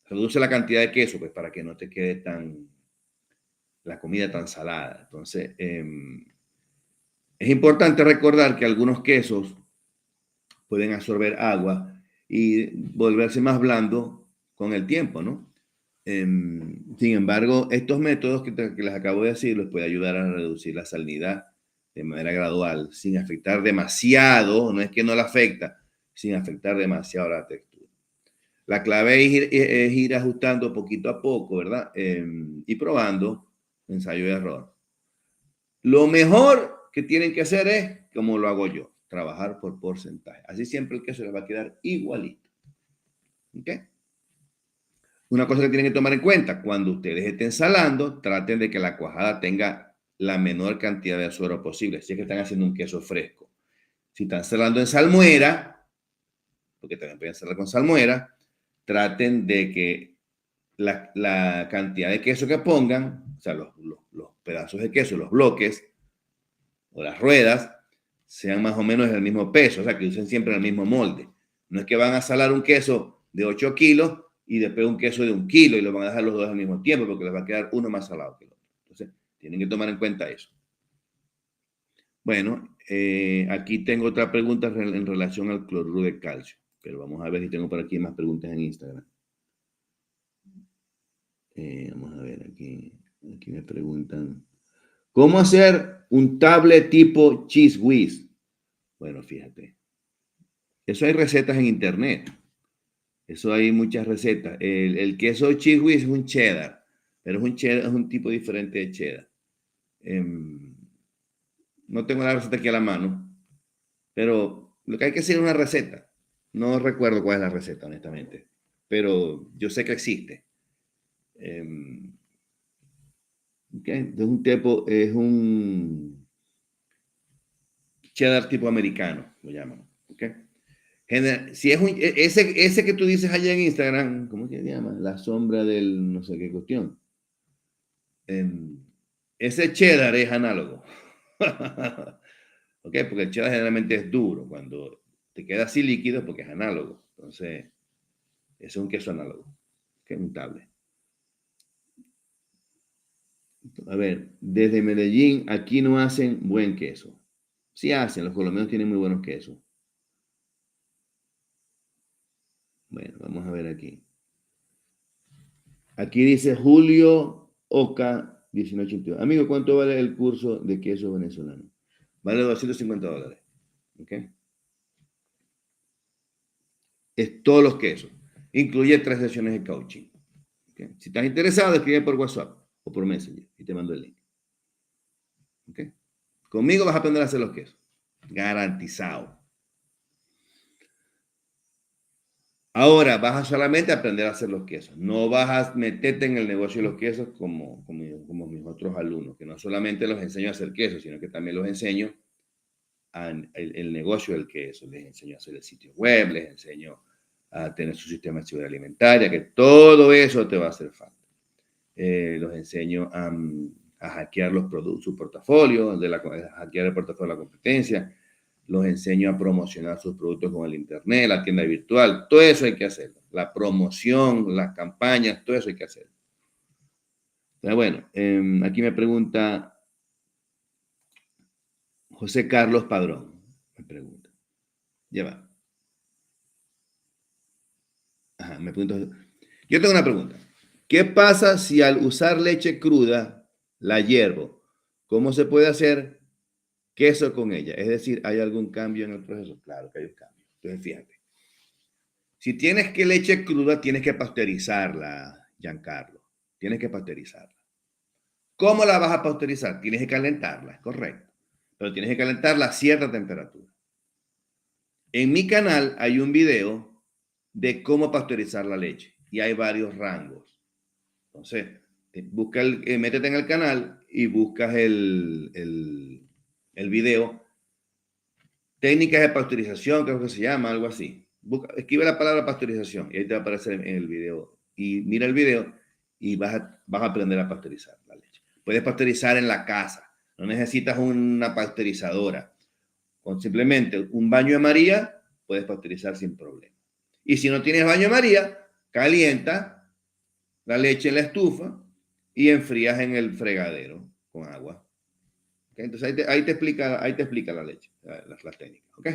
reduce la cantidad de queso, pues para que no te quede la comida tan salada. Entonces, es importante recordar que algunos quesos pueden absorber agua y volverse más blando con el tiempo, ¿no? Sin embargo, estos métodos que les acabo de decir les puede ayudar a reducir la salinidad de manera gradual, sin afectar demasiado, no es que no la afecta, sin afectar demasiado la textura. La clave es ir ajustando poquito a poco, ¿verdad? Y probando, ensayo y error. Lo mejor que tienen que hacer es, como lo hago yo, trabajar por porcentaje. Así siempre el queso les va a quedar igualito. ¿Ok? Una cosa que tienen que tomar en cuenta, cuando ustedes estén salando, traten de que la cuajada tenga la menor cantidad de suero posible, si es que están haciendo un queso fresco. Si están salando en salmuera, porque también pueden salar con salmuera, traten de que la cantidad de queso que pongan, o sea, los pedazos de queso, los bloques o las ruedas, sean más o menos del mismo peso, o sea, que usen siempre el mismo molde. No es que van a salar un queso de 8 kilos y después un queso de 1 kilo y lo van a dejar los dos al mismo tiempo porque les va a quedar uno más salado que el otro. Entonces, tienen que tomar en cuenta eso. Bueno, aquí tengo otra pregunta en relación al cloruro de calcio, pero vamos a ver si tengo por aquí más preguntas en Instagram. Vamos a ver aquí. Aquí me preguntan, ¿cómo hacer un tablet tipo cheese whiz? Bueno, fíjate. Eso hay recetas en internet. Eso hay muchas recetas. El queso cheese whiz es un cheddar, pero es un tipo diferente de cheddar. No tengo la receta aquí a la mano, pero lo que hay que hacer es una receta. No recuerdo cuál es la receta, honestamente, pero yo sé que existe. Okay. Es un cheddar tipo americano, lo llaman. Okay. Si es ese que tú dices allá en Instagram, ¿cómo se llama? La sombra del no sé qué cuestión. Ese cheddar es análogo. ¿Ok? Porque el cheddar generalmente es duro. Cuando te queda así líquido, porque es análogo. Entonces, es un queso análogo, que es untable. A ver, desde Medellín, aquí no hacen buen queso. Sí hacen, los colombianos tienen muy buenos quesos. Bueno, vamos a ver aquí. Aquí dice Julio Oca 1982. Amigo, ¿cuánto vale el curso de queso venezolano? Vale $250. ¿Ok? Es todos los quesos. Incluye 3 sesiones de coaching. ¿Okay? Si estás interesado, escribe por WhatsApp o por Messenger y te mando el link. ¿Okay? Conmigo vas a aprender a hacer los quesos. Garantizado. Ahora vas a solamente aprender a hacer los quesos. No vas a meterte en el negocio de los quesos como mis otros alumnos, que no solamente los enseño a hacer quesos, sino que también los enseño el negocio del queso. Les enseño a hacer el sitio web, les enseño a tener su sistema de seguridad alimentaria, que todo eso te va a hacer falta. Los enseño a hackear los productos, su portafolio, a hackear el portafolio de la competencia. Los enseño a promocionar sus productos con el internet, la tienda virtual, todo eso hay que hacerlo. La promoción, las campañas, todo eso hay que hacerlo. Pero bueno, aquí me pregunta José Carlos Padrón, me pregunta. Ya va. Ajá, me pregunta. Yo tengo una pregunta. ¿Qué pasa si al usar leche cruda la hiervo? ¿Cómo se puede hacer queso con ella? Es decir, ¿hay algún cambio en el proceso? Claro que hay un cambio. Entonces, fíjate. Si tienes que leche cruda, tienes que pasteurizarla, Giancarlo. Tienes que pasteurizarla. ¿Cómo la vas a pasteurizar? Tienes que calentarla, es correcto. Pero tienes que calentarla a cierta temperatura. En mi canal hay un video de cómo pasteurizar la leche y hay varios rangos. Entonces, métete en el canal y buscas el video. Técnicas de pasteurización, creo que se llama, algo así. Escribe la palabra pasteurización y ahí te va a aparecer en el video. Y mira el video y vas a aprender a pasteurizar la leche. Puedes pasteurizar en la casa. No necesitas una pasteurizadora. Con simplemente un baño de María, puedes pasteurizar sin problema. Y si no tienes baño de María, calienta la leche en la estufa y enfrías en el fregadero con agua. ¿Okay? Entonces ahí te explica la leche, las técnicas. ¿Ok?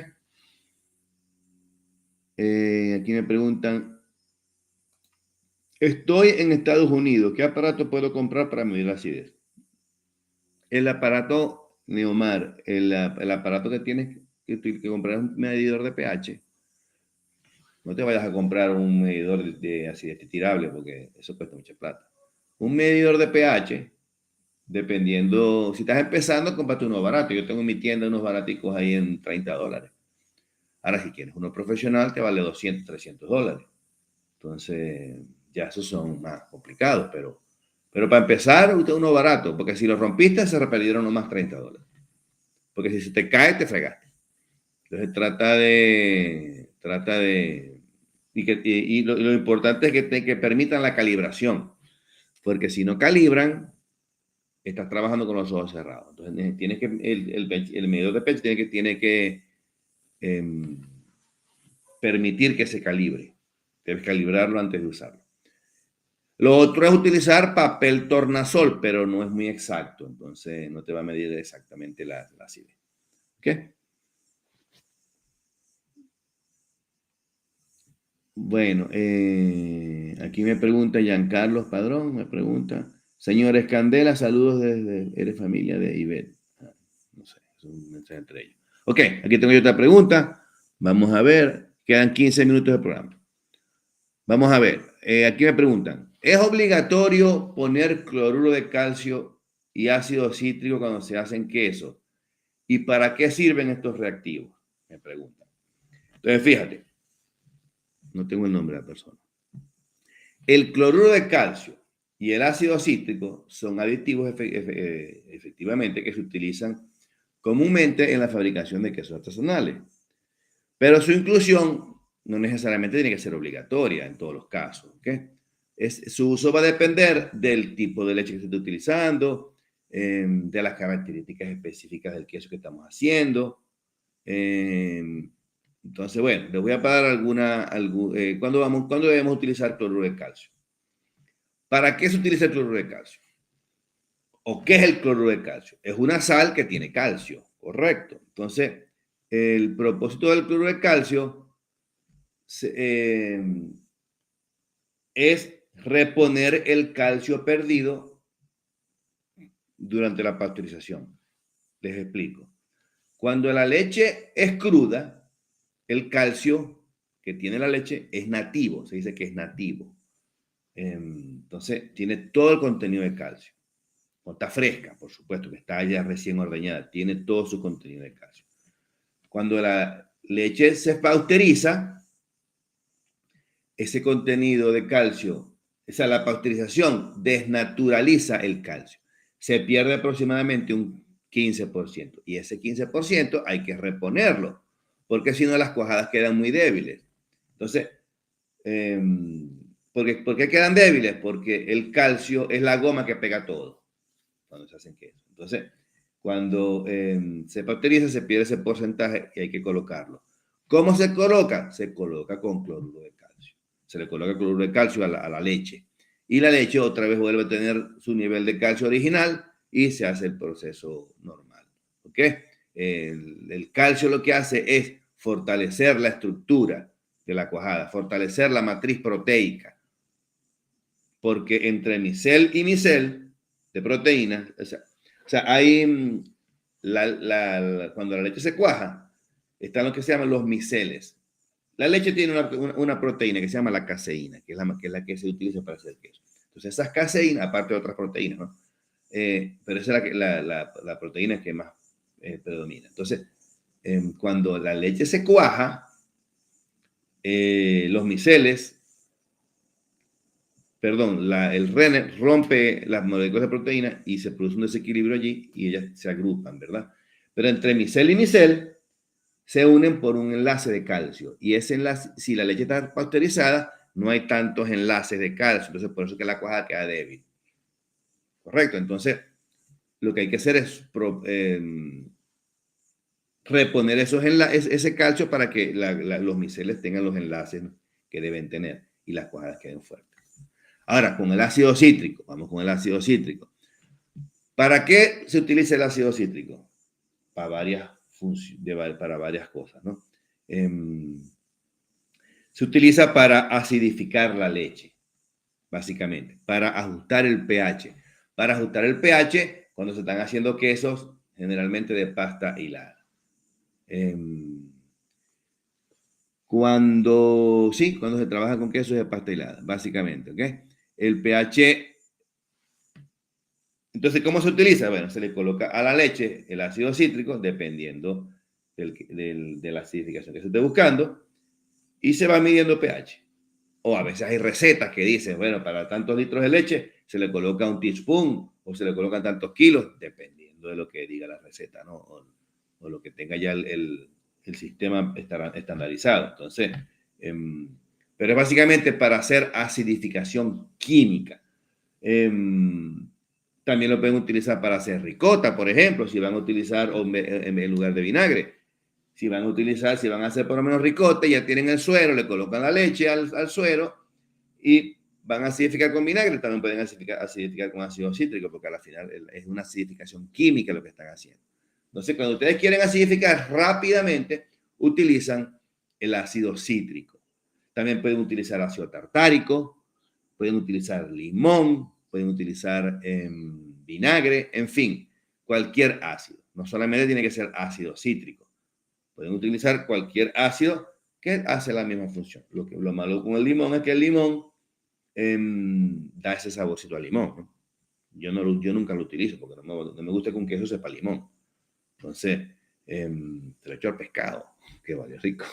Aquí me preguntan, estoy en Estados Unidos, ¿qué aparato puedo comprar para medir la acidez? El aparato Neomar, el aparato que tienes que comprar es un medidor de pH. No te vayas a comprar un medidor de acidez tirable porque eso cuesta mucha plata. Un medidor de pH, dependiendo, si estás empezando, cómprate uno barato. Yo tengo en mi tienda unos baraticos ahí en $30. Ahora, si quieres uno profesional, te vale $200, $300. Entonces, ya esos son más complicados, pero para empezar, usted uno barato, porque si lo rompiste, se repelieron nomás $30. Porque si se te cae, te fregaste. Entonces, y lo importante es que permitan la calibración, porque si no calibran, estás trabajando con los ojos cerrados. Entonces, el medidor de pecho tiene que permitir que se calibre. Debes calibrarlo antes de usarlo. Lo otro es utilizar papel tornasol, pero no es muy exacto, entonces no te va a medir exactamente la acidez. ¿Ok? Bueno, aquí me pregunta Giancarlos Padrón, me pregunta, señor Escandela, saludos eres familia de Ivette. No sé, es un mensaje entre ellos. Ok, aquí tengo yo otra pregunta. Vamos a ver, quedan 15 minutos de programa. Vamos a ver, aquí me preguntan, ¿es obligatorio poner cloruro de calcio y ácido cítrico cuando se hacen quesos? ¿Y para qué sirven estos reactivos? Me preguntan. Entonces, fíjate, no tengo el nombre de la persona. El cloruro de calcio y el ácido cítrico son aditivos efectivamente que se utilizan comúnmente en la fabricación de quesos artesanales, pero su inclusión no necesariamente tiene que ser obligatoria en todos los casos. ¿Okay? Su uso va a depender del tipo de leche que se esté utilizando, de las características específicas del queso que estamos haciendo. Entonces, bueno, les voy a dar ¿cuándo debemos utilizar cloruro de calcio? ¿Para qué se utiliza el cloruro de calcio? ¿O qué es el cloruro de calcio? Es una sal que tiene calcio, correcto. Entonces, el propósito del cloruro de calcio es reponer el calcio perdido durante la pasteurización. Les explico. Cuando la leche es cruda, el calcio que tiene la leche es nativo, se dice que es nativo. Entonces, tiene todo el contenido de calcio. Cuando está fresca, por supuesto, que está ya recién ordeñada, tiene todo su contenido de calcio. Cuando la leche se pasteuriza, ese contenido de calcio, la pasteurización desnaturaliza el calcio. Se pierde aproximadamente un 15%. Y ese 15% hay que reponerlo, porque si no las cuajadas quedan muy débiles. Entonces, ¿por qué quedan débiles? Porque el calcio es la goma que pega todo cuando se hacen queso. Entonces, cuando se pasteuriza, se pierde ese porcentaje y hay que colocarlo. ¿Cómo se coloca? Se coloca con cloruro de calcio. Se le coloca cloruro de calcio a la leche. Y la leche otra vez vuelve a tener su nivel de calcio original y se hace el proceso normal. ¿Ok? El calcio lo que hace es fortalecer la estructura de la cuajada, fortalecer la matriz proteica. Porque entre micel y micel de proteínas, o sea hay cuando la leche se cuaja, están lo que se llaman los miceles. La leche tiene una proteína que se llama la caseína, que es la que se utiliza para hacer queso. Entonces, esas caseínas, aparte de otras proteínas, ¿no? Pero esa es la proteína que más predomina. Entonces, cuando la leche se cuaja, los miceles, perdón, el RNA rompe las moléculas de proteína y se produce un desequilibrio allí y ellas se agrupan, ¿verdad? Pero entre micel y micel se unen por un enlace de calcio. Y ese enlace, si la leche está pasteurizada, no hay tantos enlaces de calcio. Entonces, por eso es que la cuajada queda débil. Correcto. Entonces, lo que hay que hacer es reponer ese calcio para que los miceles tengan los enlaces que deben tener y las cuajadas queden fuertes. Ahora, con el ácido cítrico, vamos con el ácido cítrico. ¿Para qué se utiliza el ácido cítrico? Para varias cosas, ¿no? Se utiliza para acidificar la leche, básicamente, para ajustar el pH. Para ajustar el pH, cuando se están haciendo quesos, generalmente de pasta hilada. Cuando se trabaja con quesos de pasta hilada, básicamente, ¿ok? El pH. Entonces, ¿cómo se utiliza? Bueno, se le coloca a la leche el ácido cítrico, dependiendo de la acidificación que se esté buscando, y se va midiendo pH. O a veces hay recetas que dicen, bueno, para tantos litros de leche se le coloca un teaspoon o se le colocan tantos kilos, dependiendo de lo que diga la receta, ¿no? O lo que tenga ya el sistema estandarizado. Entonces, pero es básicamente para hacer acidificación química. También lo pueden utilizar para hacer ricota, por ejemplo, si van a utilizar en lugar de vinagre. Si van a hacer por lo menos ricota, ya tienen el suero, le colocan la leche al suero y van a acidificar con vinagre. También pueden acidificar con ácido cítrico, porque al final es una acidificación química lo que están haciendo. Entonces, cuando ustedes quieren acidificar rápidamente, utilizan el ácido cítrico. También pueden utilizar ácido tartárico, pueden utilizar limón, pueden utilizar vinagre, en fin, cualquier ácido. No solamente tiene que ser ácido cítrico. Pueden utilizar cualquier ácido que hace la misma función. Lo malo con el limón es que el limón da ese saborcito a limón, ¿no? Yo nunca lo utilizo porque no me gusta que un queso sepa limón. Entonces, se lo echo al pescado, que vale rico.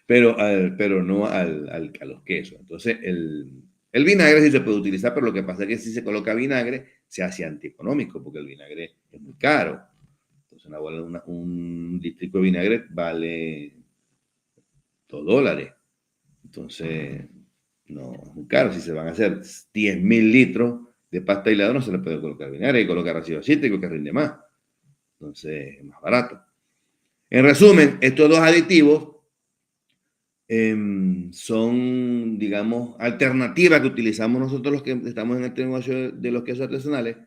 pero no a los quesos. Entonces, el vinagre sí se puede utilizar, pero lo que pasa es que si se coloca vinagre, se hace antieconómico, porque el vinagre es muy caro. Entonces, un litrico de vinagre vale $2. Entonces, no es muy caro. Si se van a hacer 10.000 litros de pasta hilada, no se le puede colocar vinagre, hay que colocar ácido cítrico que rinde más. Entonces, es más barato. En resumen, estos dos aditivos son, digamos, alternativas que utilizamos nosotros los que estamos en este negocio de los quesos artesanales,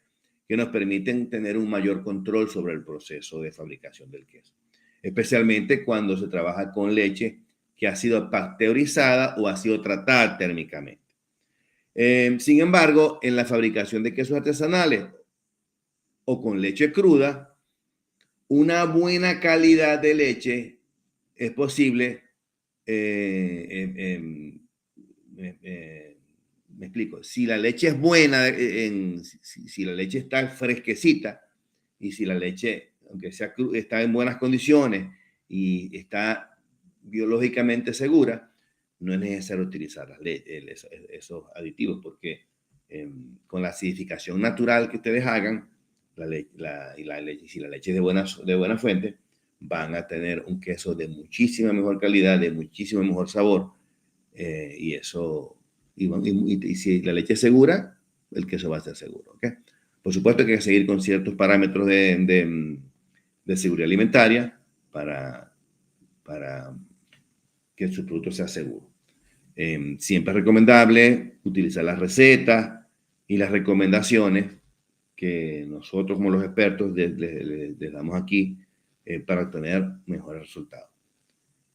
que nos permiten tener un mayor control sobre el proceso de fabricación del queso, especialmente cuando se trabaja con leche que ha sido pasteurizada o ha sido tratada térmicamente. Sin embargo, en la fabricación de quesos artesanales o con leche cruda, una buena calidad de leche es posible. Me explico. Si la leche es buena, si la leche está fresquecita y si la leche, aunque sea está en buenas condiciones y está biológicamente segura, no es necesario utilizar esos aditivos porque con la acidificación natural que ustedes hagan, si la leche es de buena fuente, van a tener un queso de muchísima mejor calidad, de muchísimo mejor sabor. Y eso, y si la leche es segura, el queso va a ser seguro. ¿Okay? Por supuesto que hay que seguir con ciertos parámetros de seguridad alimentaria para que su producto sea seguro. Siempre es recomendable utilizar las recetas y las recomendaciones que nosotros como los expertos les damos aquí para obtener mejores resultados.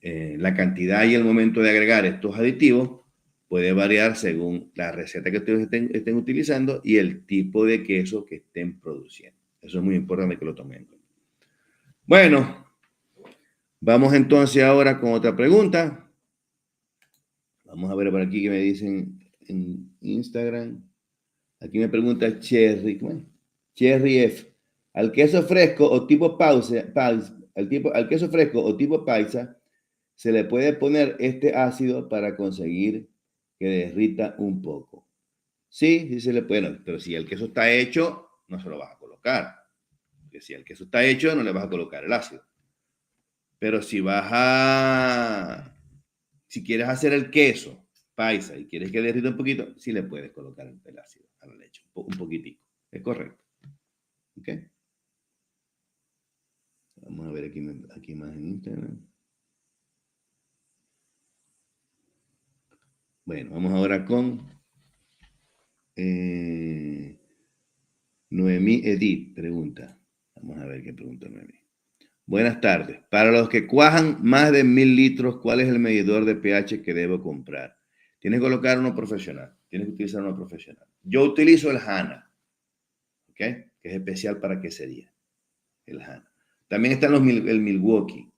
La cantidad y el momento de agregar estos aditivos puede variar según la receta que ustedes estén utilizando y el tipo de queso que estén produciendo. Eso es muy importante que lo tomen en cuenta. Bueno, vamos entonces ahora con otra pregunta. Vamos a ver por aquí que me dicen en Instagram. Aquí me pregunta Cherry, ¿cómo es? Cherry F. Al queso fresco o tipo al queso fresco o tipo paisa se le puede poner este ácido para conseguir que derrita un poco. Sí, sí se le puede, pero si el queso está hecho, no se lo vas a colocar. Porque si el queso está hecho, no le vas a colocar el ácido. Pero si quieres hacer el queso paisa y quieres que derrita un poquito, sí le puedes colocar el ácido a la leche, un poquitico. Es correcto. ¿Ok? Vamos a ver aquí más en Instagram. Bueno, vamos ahora con Noemí Edith, pregunta. Vamos a ver qué pregunta Noemí. Buenas tardes. Para los que cuajan más de 1000 litros, ¿cuál es el medidor de pH que debo comprar? Tienes que colocar uno profesional. Tienes que utilizar uno profesional. Yo utilizo el HANA, ¿ok? Que es especial para quesería. El HANA. También están el Milwaukee,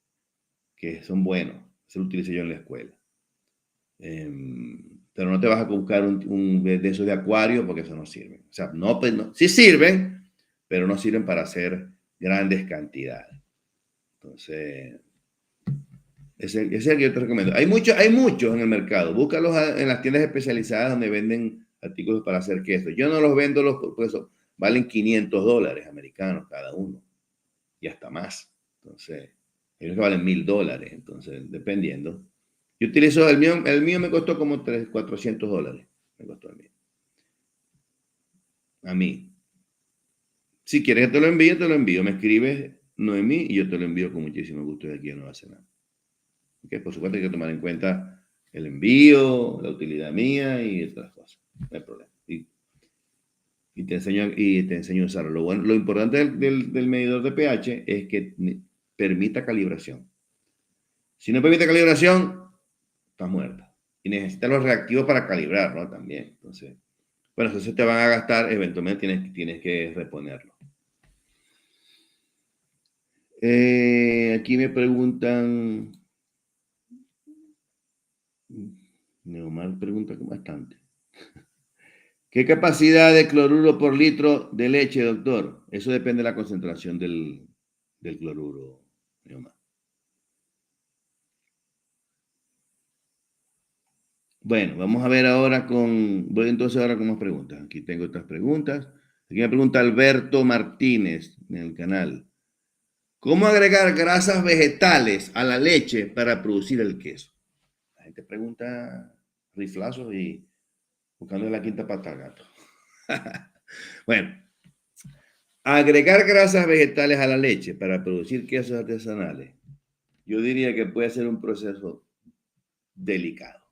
que son buenos. Se lo utilicé yo en la escuela. Pero no te vas a buscar un de esos de acuario porque eso no sirve. O sea, pues no, sí sirven, pero no sirven para hacer grandes cantidades. Entonces, ese es el que yo te recomiendo. Hay muchos en el mercado. Búscalos en las tiendas especializadas donde venden artículos para hacer queso. Yo no los vendo, por eso valen $500 americanos cada uno y hasta más. Entonces, ellos que valen $1000. Entonces, dependiendo. Yo utilizo el mío me costó como $400. Me costó el mío. A mí. Si quieres que te lo envíe, te lo envío. Me escribes Noemí y yo te lo envío con muchísimo gusto de aquí a Nueva Zelanda. ¿Okay? Por supuesto hay que tomar en cuenta el envío, la utilidad mía y otras cosas. No hay problema. Y te enseño a usarlo. Lo importante del medidor de pH es que permita calibración. Si no permite calibración, está muerta. Y necesitas los reactivos para calibrar, ¿no? También. Entonces, bueno, eso te van a gastar, eventualmente tienes que reponerlo. Aquí me preguntan. Neomar pregunta bastante. ¿Qué capacidad de cloruro por litro de leche, doctor? Eso depende de la concentración del cloruro, Neomar. Bueno, vamos a ver ahora voy entonces ahora con más preguntas. Aquí tengo otras preguntas. Aquí me pregunta Alberto Martínez en el canal. ¿Cómo agregar grasas vegetales a la leche para producir el queso? La gente pregunta riflazos y buscando la quinta pata al gato. Bueno, agregar grasas vegetales a la leche para producir quesos artesanales. Yo diría que puede ser un proceso delicado,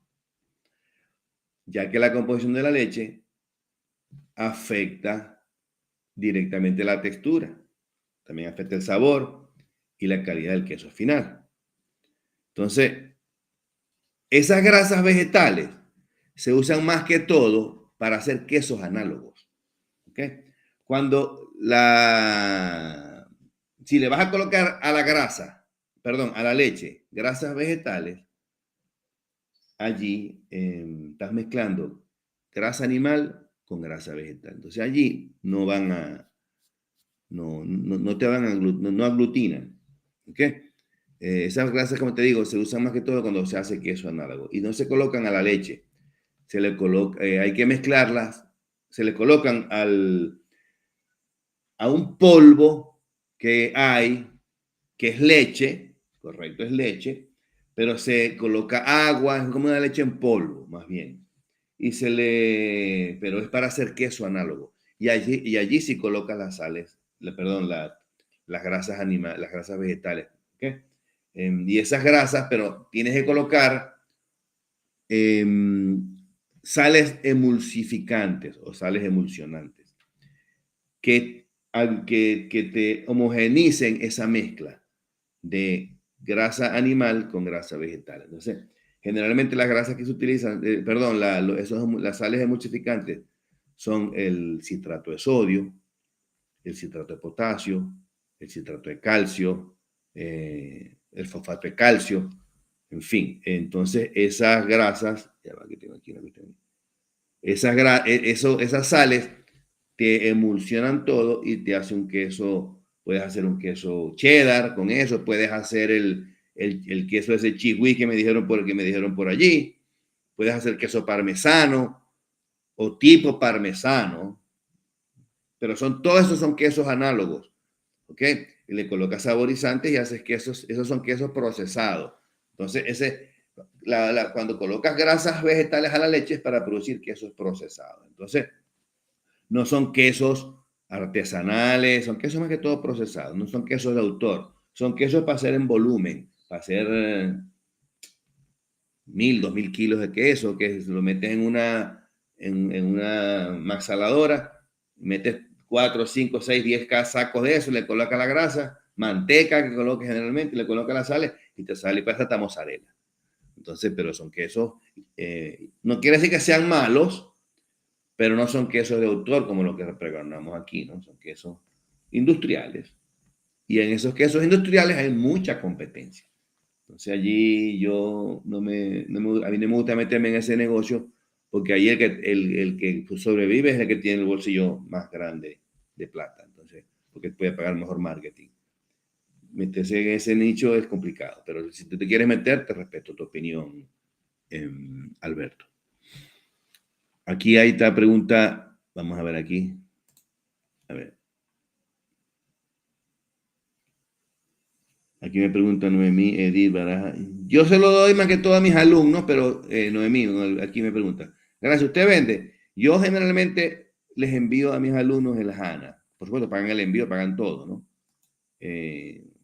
ya que la composición de la leche afecta directamente la textura, también afecta el sabor y la calidad del queso final. Entonces, esas grasas vegetales se usan más que todo para hacer quesos análogos. ¿Okay? Si le vas a colocar a la grasa, perdón, a la leche, grasas vegetales, allí estás mezclando grasa animal con grasa vegetal. Entonces allí no te van a no aglutinan. ¿Ok? Esas grasas, como te digo, se usan más que todo cuando se hace queso análogo y no se colocan a la leche. Se le coloca, hay que mezclarlas, se le colocan a un polvo que hay, que es leche, correcto, es leche, pero se coloca agua, es como una leche en polvo, más bien. Pero es para hacer queso análogo. Y allí sí colocas las sales, perdón, las grasas animales, las grasas vegetales. ¿Okay? Y esas grasas, pero tienes que colocar sales emulsificantes o sales emulsionantes que te homogenicen esa mezcla de grasa animal con grasa vegetal. Entonces, generalmente las grasas que se utilizan, las sales emulsificantes son el citrato de sodio, el citrato de potasio, el citrato de calcio, el fosfato de calcio, en fin. Entonces, esas grasas, ya va, que tengo aquí una cuestión. Esas sales te emulsionan todo y te hace un queso. Puedes hacer un queso cheddar con eso, puedes hacer el queso ese chihui que me dijeron por allí, puedes hacer queso parmesano o tipo parmesano, pero todos esos son quesos análogos, ¿ok? Y le colocas saborizantes y haces quesos, esos son quesos procesados. Entonces, cuando colocas grasas vegetales a la leche es para producir quesos procesados. Entonces, no son quesos artesanales, son quesos más que todo procesados, no son quesos de autor, son quesos para hacer en volumen, para hacer 1,000, 2,000 kilos de queso, que lo metes en una maxaladora, metes 4, 5, 6, 10 sacos de eso, le colocas la grasa, manteca que coloques generalmente, le colocas las sales y te sale pues hasta mozzarella. Entonces, pero son quesos, no quiere decir que sean malos, pero no son quesos de autor como los que pregonamos aquí, ¿no? Son quesos industriales. Y en esos quesos industriales hay mucha competencia. Entonces allí a mí no me gusta meterme en ese negocio porque ahí el que sobrevive es el que tiene el bolsillo más grande de plata. Entonces, porque puede pagar mejor marketing. Meterse en ese nicho es complicado, pero si tú te quieres meter, te respeto tu opinión, Alberto. Aquí hay esta pregunta, vamos a ver aquí. A ver. Aquí me pregunta Noemí Edith Baraja. Yo se lo doy más que todo a mis alumnos, pero Noemí, aquí me pregunta. Gracias, ¿usted vende? Yo generalmente les envío a mis alumnos el HANA. Por supuesto, pagan el envío, pagan todo, ¿no?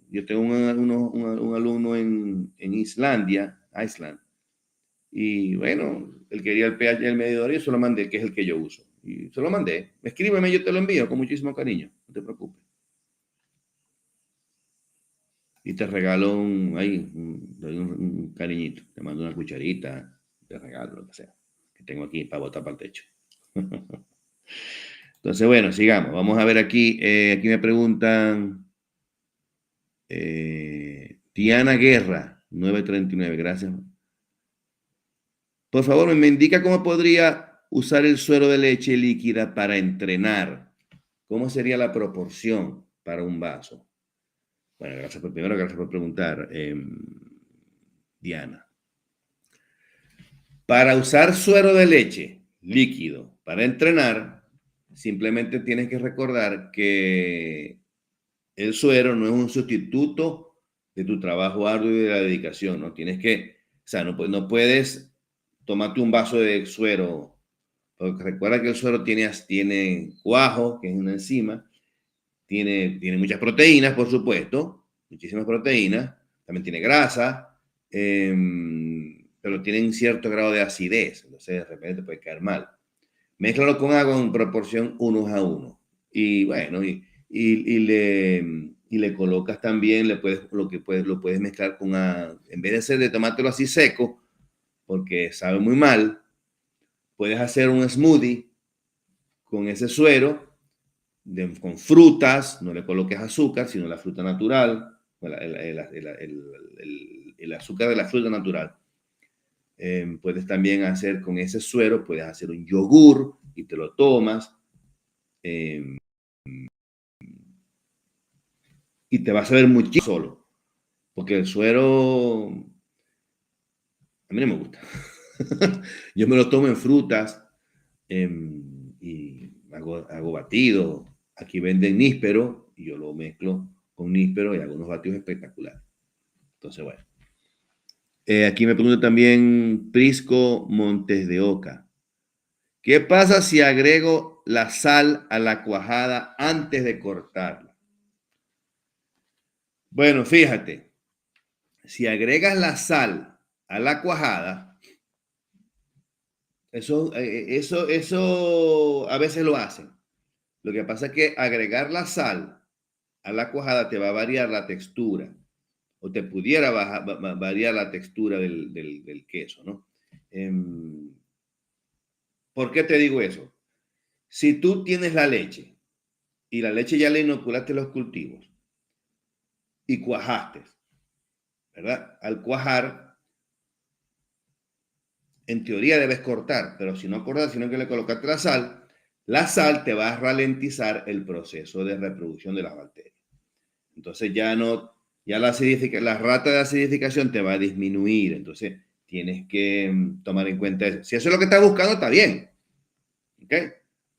Yo tengo un alumno en Islandia, Iceland, y bueno, él quería el pH del medidor y yo se lo mandé, que es el que yo uso. Y se lo mandé. Escríbeme, yo te lo envío con muchísimo cariño, no te preocupes. Y te regalo un cariñito, te mando una cucharita, te regalo lo que sea, que tengo aquí para botar para el techo. Entonces, bueno, sigamos. Vamos a ver aquí. Aquí me preguntan. Diana Guerra, 939, gracias. Por favor, me indica cómo podría usar el suero de leche líquida para entrenar. ¿Cómo sería la proporción para un vaso? Bueno, gracias por preguntar, Diana. Para usar suero de leche líquido para entrenar, simplemente tienes que recordar que el suero no es un sustituto de tu trabajo arduo y de la dedicación, ¿no? No puedes tomarte un vaso de suero, porque recuerda que el suero tiene cuajo, que es una enzima, tiene muchas proteínas, por supuesto, muchísimas proteínas, también tiene grasa, pero tienen cierto grado de acidez, entonces de repente te puede caer mal. Mézclalo con agua en proporción 1:1. Y bueno, y le colocas también, lo puedes mezclar con en vez de hacer de tomátelo así seco, porque sabe muy mal, puedes hacer un smoothie con ese suero, con frutas, no le coloques azúcar, sino la fruta natural, el azúcar de la fruta natural. Puedes también hacer con ese suero, puedes hacer un yogur y te lo tomas. Y te vas a ver muchísimo solo, porque el suero a mí no me gusta. Yo me lo tomo en frutas y hago batido. Aquí venden níspero y yo lo mezclo con níspero y hago unos batidos espectaculares. Entonces, bueno. Aquí me pregunta también Prisco Montes de Oca. ¿Qué pasa si agrego la sal a la cuajada antes de cortarla? Bueno, fíjate, si agregas la sal a la cuajada, eso a veces lo hacen. Lo que pasa es que agregar la sal a la cuajada te va a variar la textura o te pudiera variar la textura del queso, ¿no? ¿Por qué te digo eso? Si tú tienes la leche y la leche ya le inoculaste los cultivos y cuajaste, ¿verdad? Al cuajar, en teoría debes cortar, pero si no cortas, sino que le colocaste la sal te va a ralentizar el proceso de reproducción de las bacterias. Entonces ya la rata de acidificación te va a disminuir. Entonces tienes que tomar en cuenta eso. Si eso es lo que estás buscando, está bien. ¿Ok?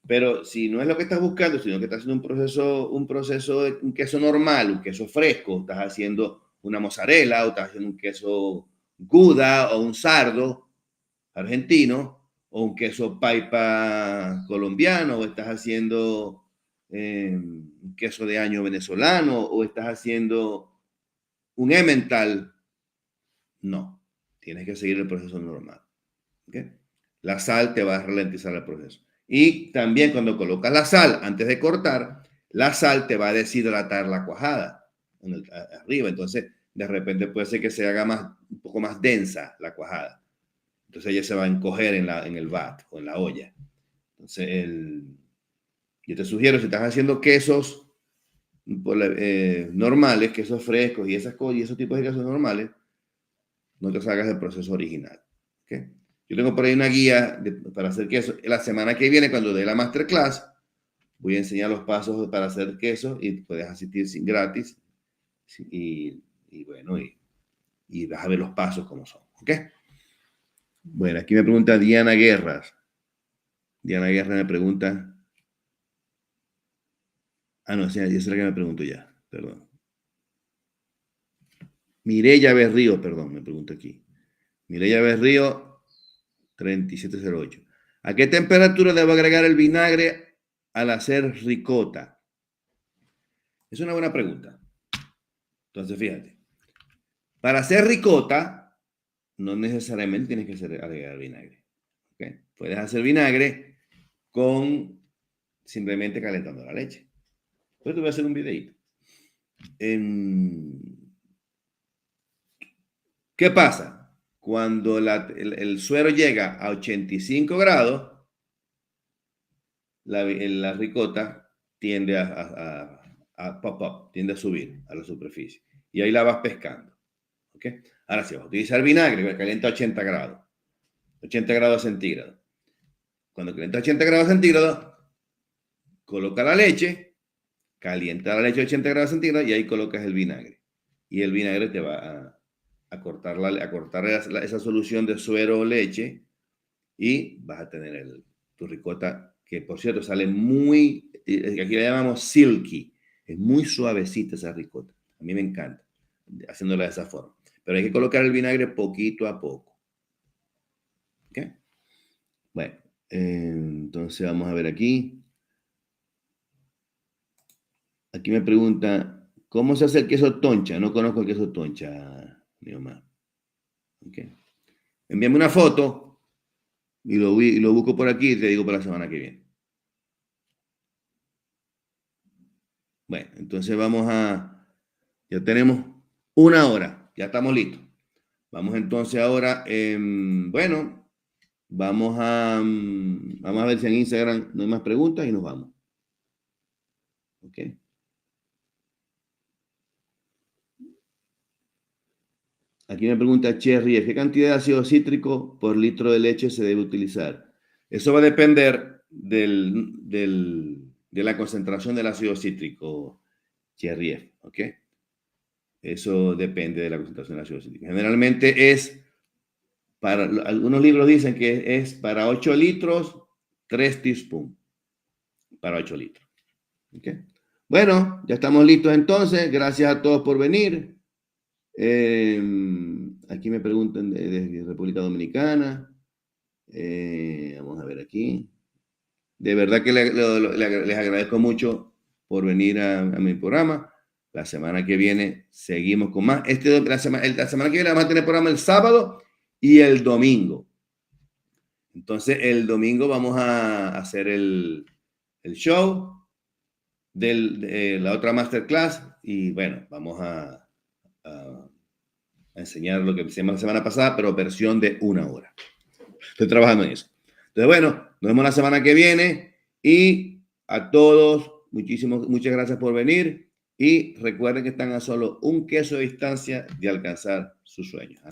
Pero si no es lo que estás buscando, sino que estás haciendo un proceso de un queso normal, un queso fresco, estás haciendo una mozzarella o estás haciendo un queso Gouda o un sardo argentino o un queso paipa colombiano o estás haciendo un queso de año venezolano o estás haciendo un emmental, no, tienes que seguir el proceso normal. ¿Okay? La sal te va a ralentizar el proceso. Y también cuando colocas la sal antes de cortar, la sal te va a deshidratar la cuajada arriba. Entonces, de repente puede ser que se haga un poco más densa la cuajada. Entonces ella se va a encoger en el vat o en la olla. Entonces, yo te sugiero, si estás haciendo quesos normales, quesos frescos y esas cosas, y esos tipos de quesos normales, no te salgas del proceso original. ¿Okay? Yo tengo por ahí una guía para hacer queso. La semana que viene, cuando dé la masterclass, voy a enseñar los pasos para hacer queso y puedes asistir sin gratis. Y bueno, y vas a ver los pasos como son. ¿Ok? Bueno, aquí me pregunta Diana Guerras. Diana Guerra me pregunta. Ah, no, esa es la que me pregunto ya. Perdón. Mireya Berrío, perdón, me pregunta aquí. Mireya Berrío, 3708. ¿A qué temperatura debo agregar el vinagre al hacer ricota? Es una buena pregunta. Entonces, fíjate. Para hacer ricota, no necesariamente tienes que agregar vinagre. ¿Okay? Puedes hacer vinagre con simplemente calentando la leche. Yo te voy a hacer un videito. ¿Qué pasa? Cuando el suero llega a 85 grados, la ricota tiende a pop up, tiende a subir a la superficie. Y ahí la vas pescando. ¿Okay? Ahora sí, vas a utilizar vinagre, calienta a 80 grados. 80 grados centígrados. Cuando calienta a 80 grados centígrados, coloca la leche, calienta la leche a 80 grados centígrados y ahí colocas el vinagre. Y el vinagre te va a cortar, esa solución de suero o leche y vas a tener tu ricota, que por cierto sale muy, aquí la llamamos silky, es muy suavecita esa ricota. A mí me encanta haciéndola de esa forma. Pero hay que colocar el vinagre poquito a poco. ¿Ok? Bueno, entonces vamos a ver aquí. Aquí me pregunta, ¿cómo se hace el queso toncha? No conozco el queso toncha, mi mamá. Okay. Envíame una foto y lo busco por aquí y te digo para la semana que viene. Bueno, entonces ya tenemos 1 hora, ya estamos listos. Vamos entonces ahora, bueno, vamos a ver si en Instagram no hay más preguntas y nos vamos. Ok. Aquí me pregunta Cherry, ¿qué cantidad de ácido cítrico por litro de leche se debe utilizar? Eso va a depender de la concentración del ácido cítrico, Cherry, ¿ok? Eso depende de la concentración del ácido cítrico. Generalmente algunos libros dicen que es para 8 litros, 3 teaspoons para 8 litros. ¿Ok? Bueno, ya estamos listos entonces. Gracias a todos por venir. Aquí me preguntan de República Dominicana. Vamos a ver aquí. De verdad que les agradezco mucho por venir a mi programa. La semana que viene seguimos con más. La semana que viene vamos a tener programa el sábado y el domingo. Entonces, el domingo vamos a hacer el show de la otra masterclass y bueno, vamos a enseñar lo que hicimos la semana pasada, pero versión de 1 hora. Estoy trabajando en eso. Entonces, bueno, nos vemos la semana que viene y a todos, muchas gracias por venir y recuerden que están a solo un queso de distancia de alcanzar sus sueños.